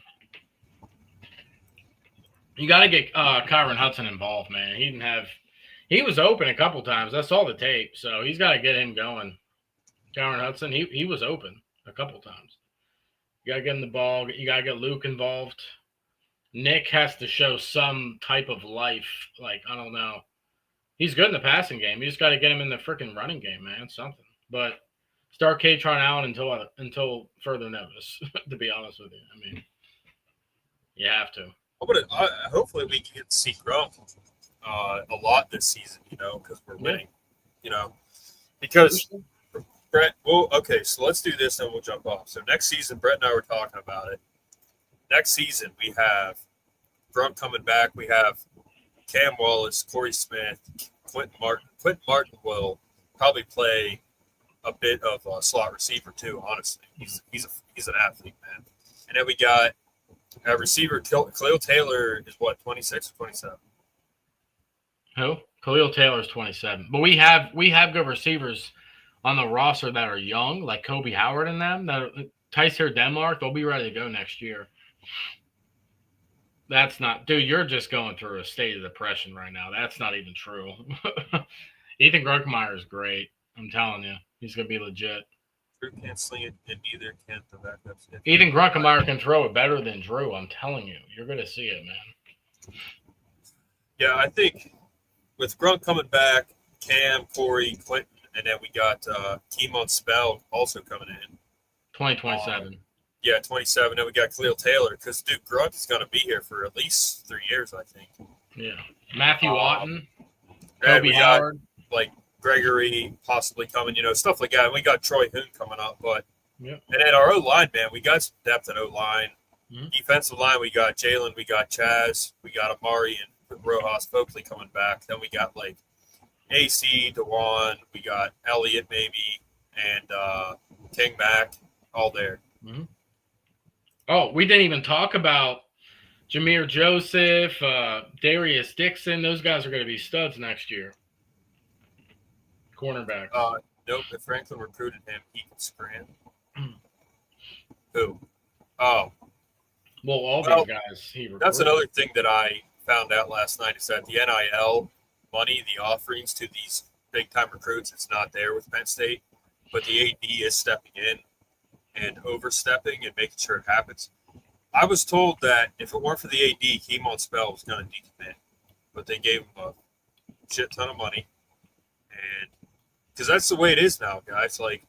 You got to get Kyron Hudson involved, man. He was open a couple times. I saw the tape, so he's got to get him going. Kyron Hudson, he was open a couple times. You got to get him the ball. You got to get Luke involved. Nick has to show some type of life. Like, I don't know. He's good in the passing game. You just got to get him in the freaking running game, man. Something. But start Katron Allen until further notice, to be honest with you. I mean, you have to. Hopefully we can get to see Grum a lot this season, because we're winning, because Brett, well, okay, so let's do this and we'll jump off. So next season, Brett and I were talking about it. Next season, we have Grum coming back. We have Cam Wallace, Corey Smith, Quentin Martin. Quentin Martin will probably play a bit of a slot receiver too, honestly. He's an athlete, man. And then we got a receiver, Khalil Taylor is what, 26 or 27? Who? Khalil Taylor's 27. But we have good receivers on the roster that are young, like Kobe Howard and them. Tyser Denmark, they'll be ready to go next year. That's not, dude, you're just going through a state of depression right now. That's not even true. Ethan Grunkemeyer is great. I'm telling you. He's going to be legit. Drew can't sling it, and neither can the backups. Ethan Grunkemeyer can throw it better than Drew. I'm telling you. You're going to see it, man. Yeah, I think with Grunk coming back, Cam, Corey, Clinton, and then we got Keemon Spell also coming in. 2027. Yeah, 27. Then we got Khalil Taylor because, dude, Grunk is going to be here for at least 3 years, I think. Yeah. Matthew Watton, Kobe Howard. Like Gregory possibly coming, stuff like that. And we got Troy Hoon coming up. But Yep. And then our O-line, man, we got some depth at O-line. Mm-hmm. Defensive line, we got Jalen, we got Chaz, we got Amari and Rojas Folkley coming back. Then we got, like, AC, DeJuan, we got Elliott maybe, and King Mack, all there. Mm-hmm. Oh, we didn't even talk about Jameer Joseph, Darius Dixon. Those guys are going to be studs next year. Cornerbacks. Nope, if Franklin recruited him, he can sprint. Who? Oh. Well, all these guys he recruited. That's another thing that I found out last night is that the NIL money, the offerings to these big-time recruits, it's not there with Penn State. But the AD is stepping in and overstepping and making sure it happens. I was told that if it weren't for the AD, Keemon Spell was going to decommit. But they gave him a shit ton of money. And because that's the way it is now, guys. Like,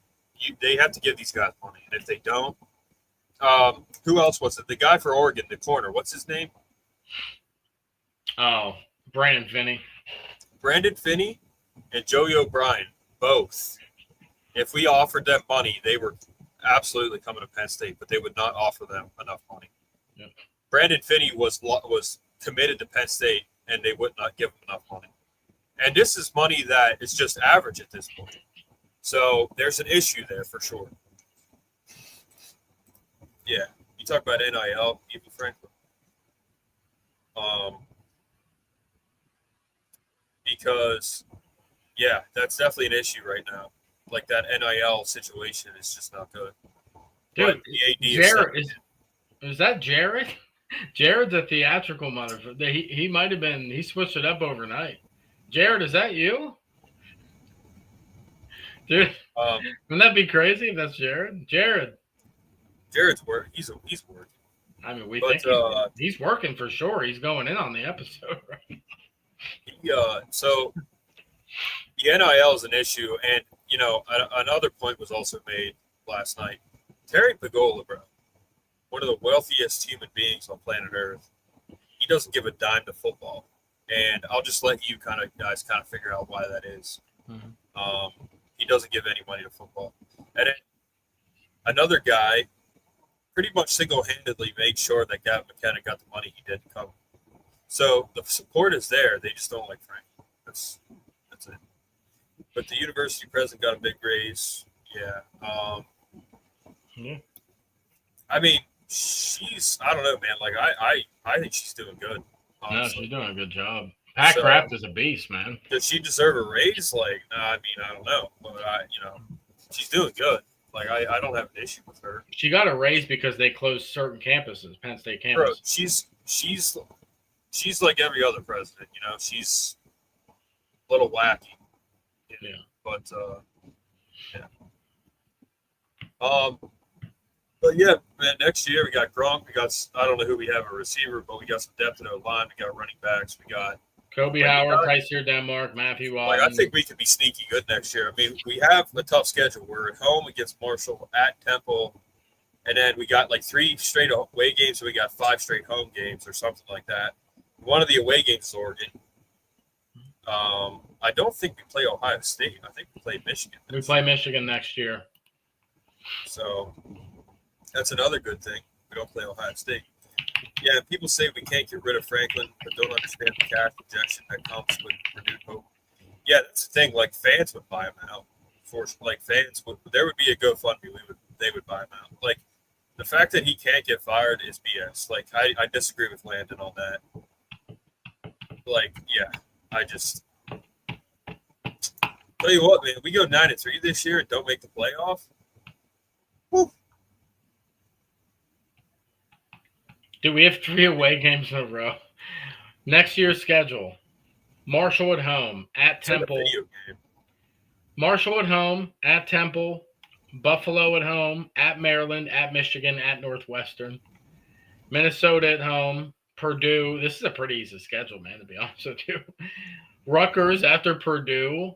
they have to give these guys money. And if they don't, who else was it? The guy for Oregon, the corner. What's his name? Oh, Brandon Finney. Brandon Finney and Joey O'Brien, both, if we offered them money, they were absolutely coming to Penn State, but they would not offer them enough money. Yep. Brandon Finney was committed to Penn State, and they would not give him enough money. And this is money that is just average at this point. So there's an issue there for sure. Yeah. You talk about NIL, even Franklin. Because, yeah, that's definitely an issue right now. Like that NIL situation is just not good. Dude, Jared, is that Jared? Jared's a theatrical motherfucker. He might have been, he switched it up overnight. Jared, is that you? Dude, wouldn't that be crazy if that's Jared? Jared's working. He's working. I mean, think he's working for sure. He's going in on the episode, right? So the NIL is an issue, and another point was also made last night. Terry Pagola, bro, one of the wealthiest human beings on planet Earth, he doesn't give a dime to football, and I'll just let you guys figure out why that is. Mm-hmm. He doesn't give any money to football, and then another guy pretty much single-handedly made sure that Gavin McKenna got the money he did to cover. So the support is there. They just don't like Frank. That's it. But the university president got a big raise. Yeah. I mean, I don't know, man. Like, I think she's doing good. Honestly. No, she's doing a good job. Pat Kraft is a beast, man. Does she deserve a raise? Like, I mean, I don't know. But, she's doing good. Like, I don't have an issue with her. She got a raise because they closed certain campuses, Penn State campus. Bro, she's like every other president, she's a little wacky. Yeah. But, But yeah, man, next year we got Gronk. I don't know who we have a receiver, but we got some depth in our line. We got running backs. We got Kobe Howard, Tyser Denmark, Matthew Wallace. I think we could be sneaky good next year. I mean, we have a tough schedule. We're at home against Marshall, at Temple, and then we got like 3 straight away games, so we got 5 straight home games or something like that. One of the away games is Oregon. I don't think we play Ohio State. I think we play Michigan. We play Michigan next year. So that's another good thing. We don't play Ohio State. Yeah, people say we can't get rid of Franklin, but don't understand the cash injection that comes with renewed hope. Yeah, that's the thing. Like, fans would buy him out. There would be a GoFundMe. They would buy him out. Like, the fact that he can't get fired is BS. Like, I disagree with Landon on that. Like, yeah, tell you what, man, we go 9-3 this year and don't make the playoff. Woo. Dude, we have 3 away games in a row. Next year's schedule: Marshall at home, at Temple. Marshall at home, at Temple. Buffalo at home, at Maryland, at Michigan, at Northwestern. Minnesota at home, Purdue. This is a pretty easy schedule, man, to be honest with you. Rutgers after Purdue.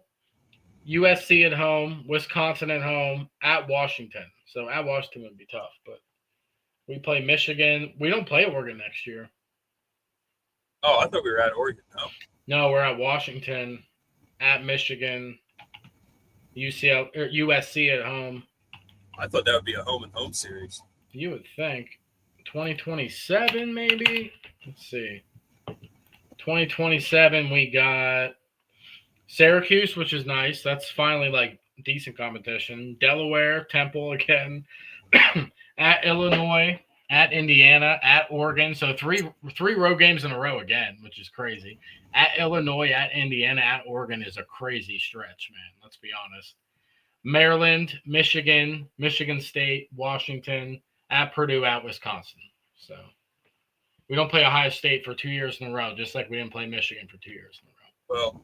USC at home, Wisconsin at home, at Washington. So at Washington would be tough, but we play Michigan. We don't play Oregon next year. Oh, I thought we were at Oregon. No, we're at Washington, at Michigan, USC at home. I thought that would be a home-and-home series. You would think. 2027, maybe? Let's see. 2027, we got Syracuse, which is nice. That's finally like decent competition. Delaware, Temple again, at Illinois, at Indiana, at Oregon. So three road games in a row again, which is crazy. At Illinois, at Indiana, at Oregon is a crazy stretch, man. Let's be honest. Maryland, Michigan, Michigan State, Washington, at Purdue, at Wisconsin. So we don't play Ohio State for 2 years in a row, just like we didn't play Michigan for 2 years in a row. Well,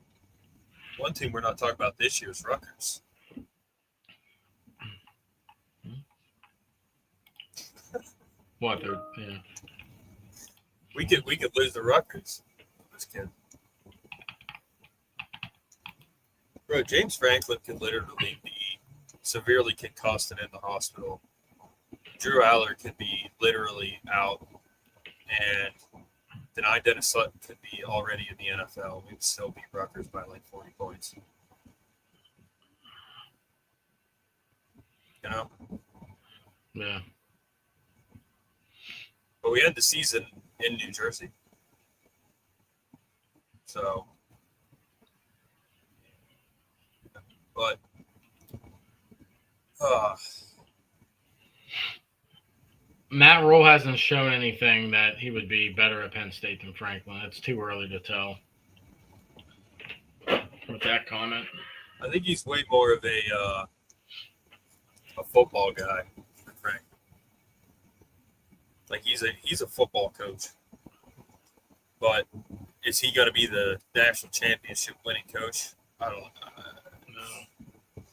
one team we're not talking about this year is Rutgers. What? Yeah. We could lose the Rutgers. This kid. Bro, James Franklin could literally be severely concussed and in the hospital. Drew Aller could be literally out, and deny Dennis Sutton could be already in the NFL. We'd still beat Rutgers by like 40 points. You know? Yeah. But we end the season in New Jersey. So, but, Matt Rule hasn't shown anything that he would be better at Penn State than Franklin. It's too early to tell. With that comment, I think he's way more of a football guy than Franklin. Like he's a football coach, but is he going to be the national championship winning coach? I don't know. no.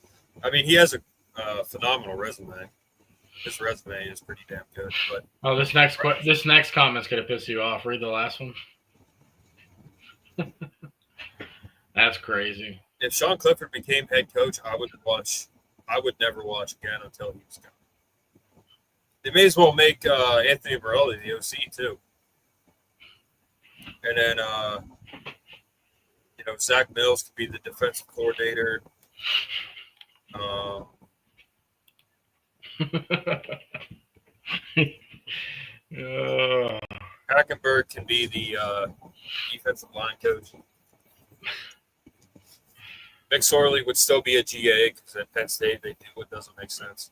I mean, he has a phenomenal resume. His resume is pretty damn good. But Oh, this next comment's gonna piss you off. Read the last one. That's crazy. if Sean Clifford became head coach, I would never watch again until he was gone. They may as well make Anthony Morelli the OC too. And then, Zach Mills could be the defensive coordinator. Hackenberg can be the defensive line coach. McSorley would still be a GA because at Penn State they do what doesn't make sense.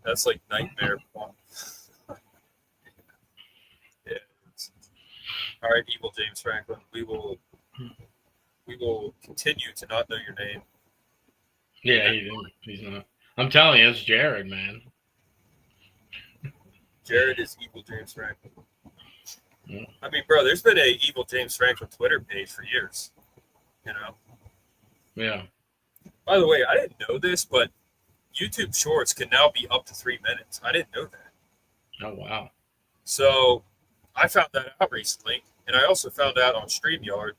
That's like nightmare. Yeah. All right, evil James Franklin. We will continue to not know your name. Yeah, he's not. I'm telling you, it's Jared, man. Jared is evil James Franklin. Yeah. I mean, bro, there's been a evil James Franklin Twitter page for years. Yeah. By the way, I didn't know this, but YouTube Shorts can now be up to 3 minutes. I didn't know that. Oh, wow. So I found that out recently, and I also found out on StreamYard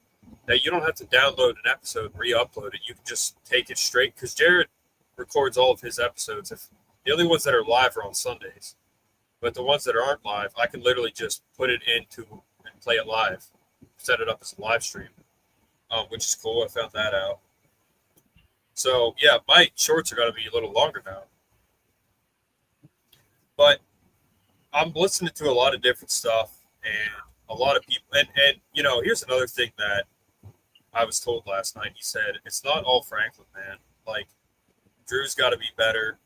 that you don't have to download an episode and re-upload it. You can just take it straight, because Jared records all of his episodes. The only ones that are live are on Sundays, but the ones that aren't live, I can literally just put it into and play it live, set it up as a live stream, which is cool. I found that out. So, yeah, my shorts are going to be a little longer now. But I'm listening to a lot of different stuff and a lot of people. And here's another thing that I was told last night. He said, it's not all Franklin, man. Like, Drew's got to be better.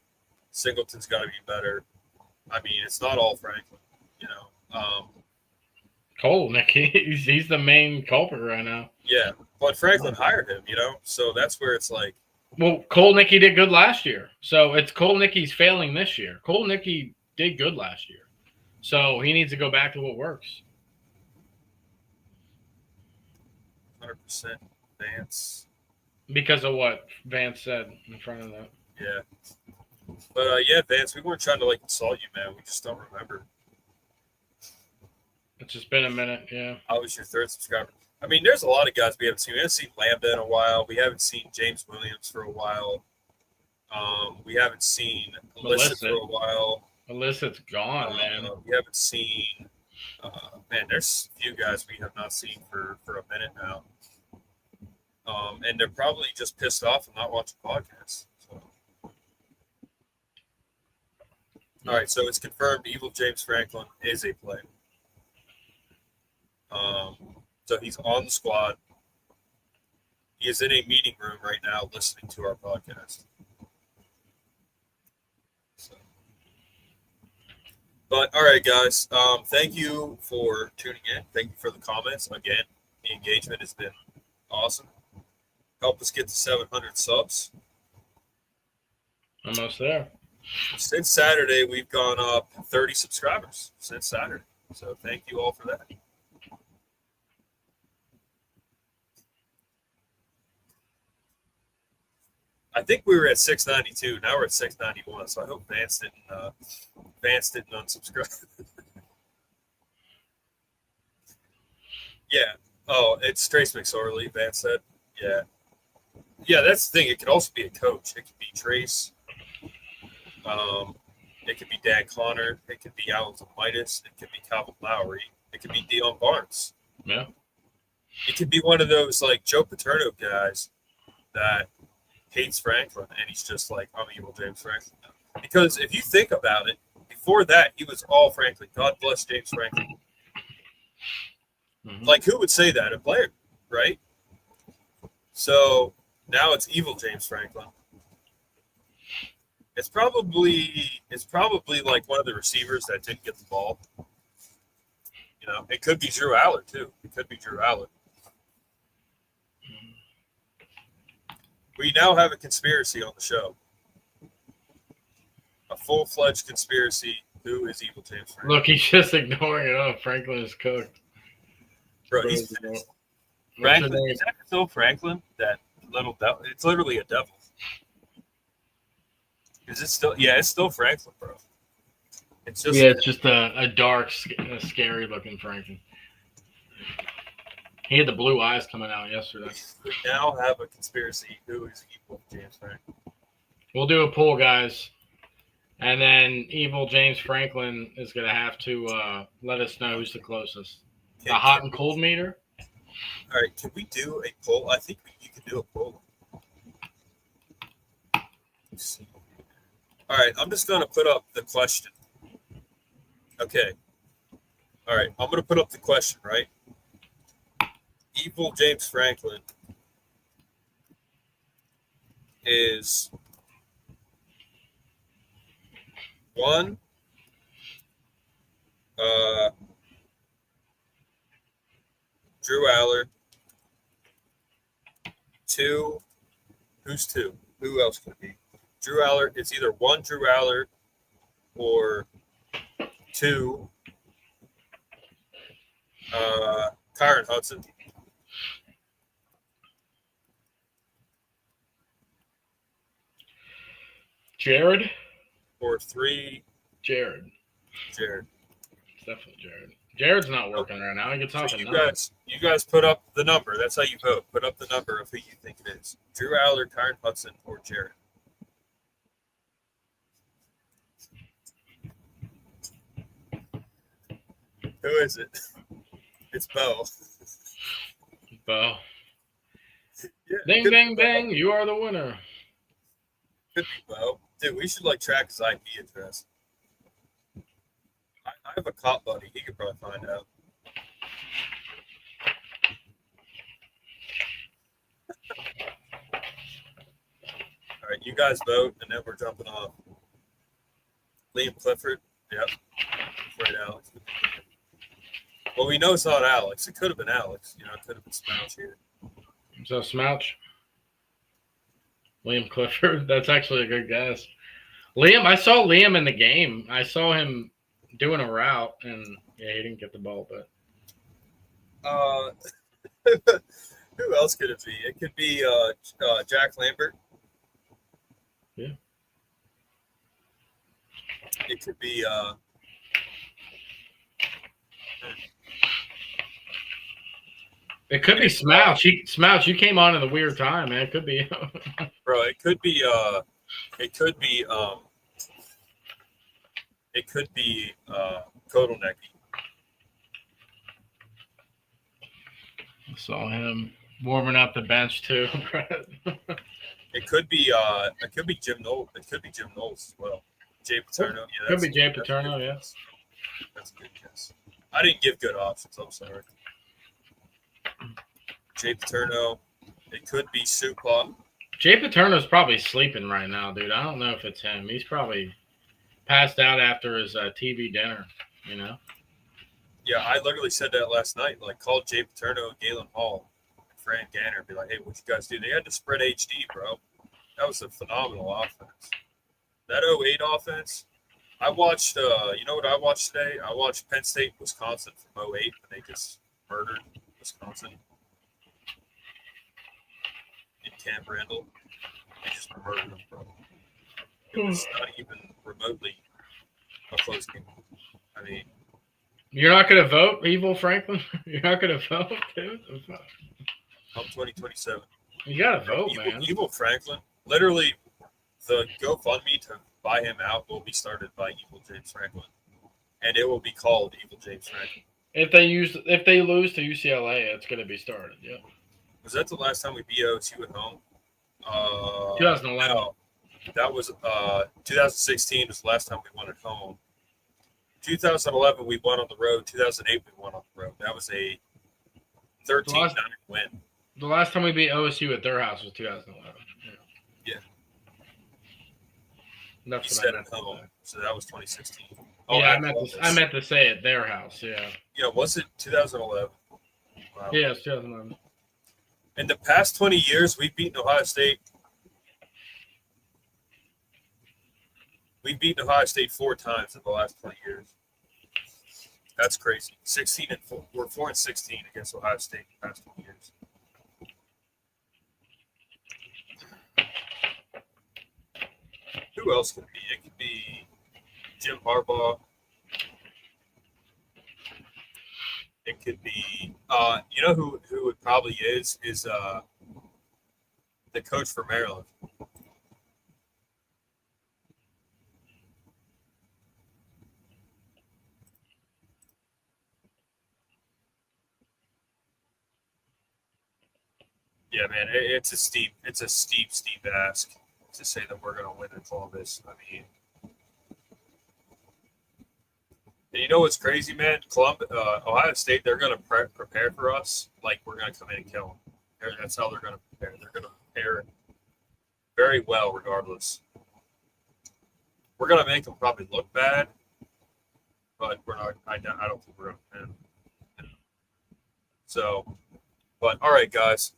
Singleton's got to be better. I mean, it's not all Franklin, Cole, Nick, he's the main culprit right now. Yeah, but Franklin hired him, so that's where it's like. Well, Cole Nicky did good last year. So it's Cole Nicky's failing this year. Cole Nicky did good last year. So he needs to go back to what works. 100% Vance. Because of what Vance said in front of that. Yeah. But, Vance, we weren't trying to, insult you, man. We just don't remember. It's just been a minute, yeah. I was your third subscriber. I mean, there's a lot of guys we haven't seen. We haven't seen Lambda in a while. We haven't seen James Williams for a while. We haven't seen Alyssa for a while. Alyssa's gone, man. We haven't seen there's a few guys we have not seen for a minute now. And they're probably just pissed off and not watching podcasts. So. All right, so it's confirmed evil James Franklin is a player. So he's on the squad. He is in a meeting room right now listening to our podcast. So. But, all right, guys. Thank you for tuning in. Thank you for the comments. Again, the engagement has been awesome. Help us get to 700 subs. Almost there. Since Saturday, we've gone up 30 subscribers since Saturday. So thank you all for that. I think we were at 692. Now we're at 691. So I hope Vance didn't unsubscribe. Yeah. Oh, it's Trace McSorley, Vance said. Yeah. Yeah, that's the thing. It could also be a coach. It could be Trace. It could be Dan Connor. It could be Alan Midas. It could be Calvin Lowry. It could be Deion Barnes. Yeah. It could be one of those like Joe Paterno guys that hates Franklin, and he's just like, I'm evil James Franklin. Because if you think about it, before that, he was all Franklin. God bless James Franklin. Mm-hmm. Like, who would say that? A player, right? So now it's evil James Franklin. It's probably like one of the receivers that didn't get the ball. You know, it could be Drew Allard too. It could be Drew Allard. We now have a conspiracy on the show. A full-fledged conspiracy. Who is evil James Franklin? Look, he's just ignoring it. Oh, Franklin is cooked. Bro, he's Franklin. Is that still Franklin? That little devil? It's literally a devil. Is it still? Yeah, it's still Franklin, bro. It's just a dark, scary-looking Franklin. He had the blue eyes coming out yesterday. We now have a conspiracy. Who is evil James Franklin? We'll do a poll, guys. And then evil James Franklin is going to have to let us know who's the closest. The hot and cold meter? All right. Can we do a poll? I think you can do a poll. Let's see. All right. I'm just going to put up the question. Okay. All right. I'm going to put up the question, right? Evil James Franklin is one, Drew Allard. Two, who's two? Who else could it be? Drew Allard. It's either one Drew Allard or two, Kyron Hudson. Jared? Or three. Jared. It's definitely Jared. Jared's not working right now. He gets off so at you guys put up the number. That's how you vote. Put up the number of who you think it is. Drew Allard, Kyron Hudson, or Jared. Who is it? It's Bo. Bo. Yeah, ding, ding, ding. You are the winner. Could be Bo. Dude, we should track his IP address. I have a cop buddy. He could probably find out. All right, you guys vote, and then we're jumping off. Liam Clifford. Yep. Afraid Alex. Well, we know it's not Alex. It could have been Alex. You know, it could have been Smouch here. So Smouch. Liam Clifford. That's actually a good guess. Liam, I saw Liam in the game. I saw him doing a route, and yeah, he didn't get the ball, but. Who else could it be? It could be Jack Lambert. Yeah. It could be it could be Smouch. Smouch, you came on in a weird time, man. It could be. Bro, it could be Kotelnicki. Saw him warming up the bench too. It could be Jim Knowles. It could be Jim Knowles as well. Jay Paterno. Yeah, could be Jay Paterno. Yes. That's a good guess. I didn't give good options. I'm sorry. Jay Paterno. It could be Supa. Jay Paterno's probably sleeping right now, dude. I don't know if it's him. He's probably passed out after his TV dinner, you know? Yeah, I literally said that last night. Called Jay Paterno and Galen Hall and Fran Ganner and be like, hey, what you guys do? They had to spread HD, bro. That was a phenomenal offense. That 08 offense, I watched, you know what I watched today? I watched Penn State, Wisconsin from 08, and they just murdered Wisconsin. In Camp Randall. They just murdered them, bro. It was not even remotely a close game. I mean, you're not going to vote, Evil Franklin? You're not going to vote, dude? I'm 2027. You got to vote, man. Evil Franklin. Literally, the GoFundMe to buy him out will be started by Evil James Franklin, and it will be called Evil James Franklin. If they lose to UCLA, it's going to be started. Yeah. Was that the last time we beat OSU at home? 2011. No, that was 2016 was the last time we won at home. 2011 we won on the road. 2008 we won on the road. That was a 13-9 win. The last time we beat OSU at their house was 2011. Yeah. That's you what said I meant at home, so that was 2016. Oh, yeah, I meant to say at their house. Yeah. Yeah, was it 2011? Wow. Yeah, it's 2011. In the past 20 years, we've beaten Ohio State. We've beaten Ohio State 4 times in the last 20 years. That's crazy. 16-4. We're 4-16 against Ohio State in the past 20 years. Who else could it be? It could be Jim Harbaugh. It could be, you know who it probably is the coach for Maryland. Yeah, man, it's a steep ask to say that we're going to win in Columbus. I mean, and you know what's crazy, man? Ohio State, they're going to prepare for us like we're going to come in and kill them. That's how they're going to prepare. They're going to prepare very well, regardless. We're going to make them probably look bad, but we're not. I don't think we're going to win. So, but all right, guys.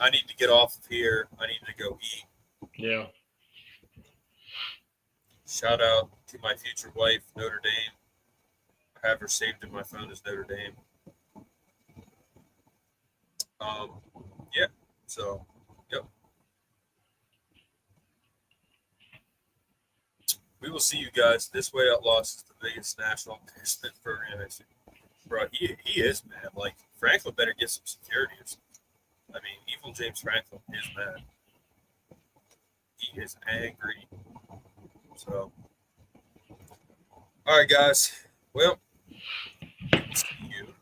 I need to get off of here. I need to go eat. Yeah. Shout out to my future wife, Notre Dame. I have her saved in my phone as Notre Dame. Yeah. So, yep. We will see you guys. This Way Outlaws is the biggest national embarrassment program. Bro, he is, man. Like, Franklin better get some security or something. I mean, Evil James Franklin is mad. He is angry. So, all right, guys. Well, see you.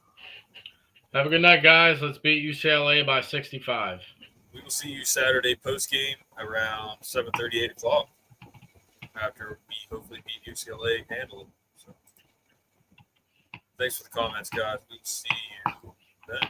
Have a good night, guys. Let's beat UCLA by 65. We will see you Saturday post-game around 7:30, 8 o'clock after we hopefully beat UCLA handily. So, thanks for the comments, guys. We will see you then.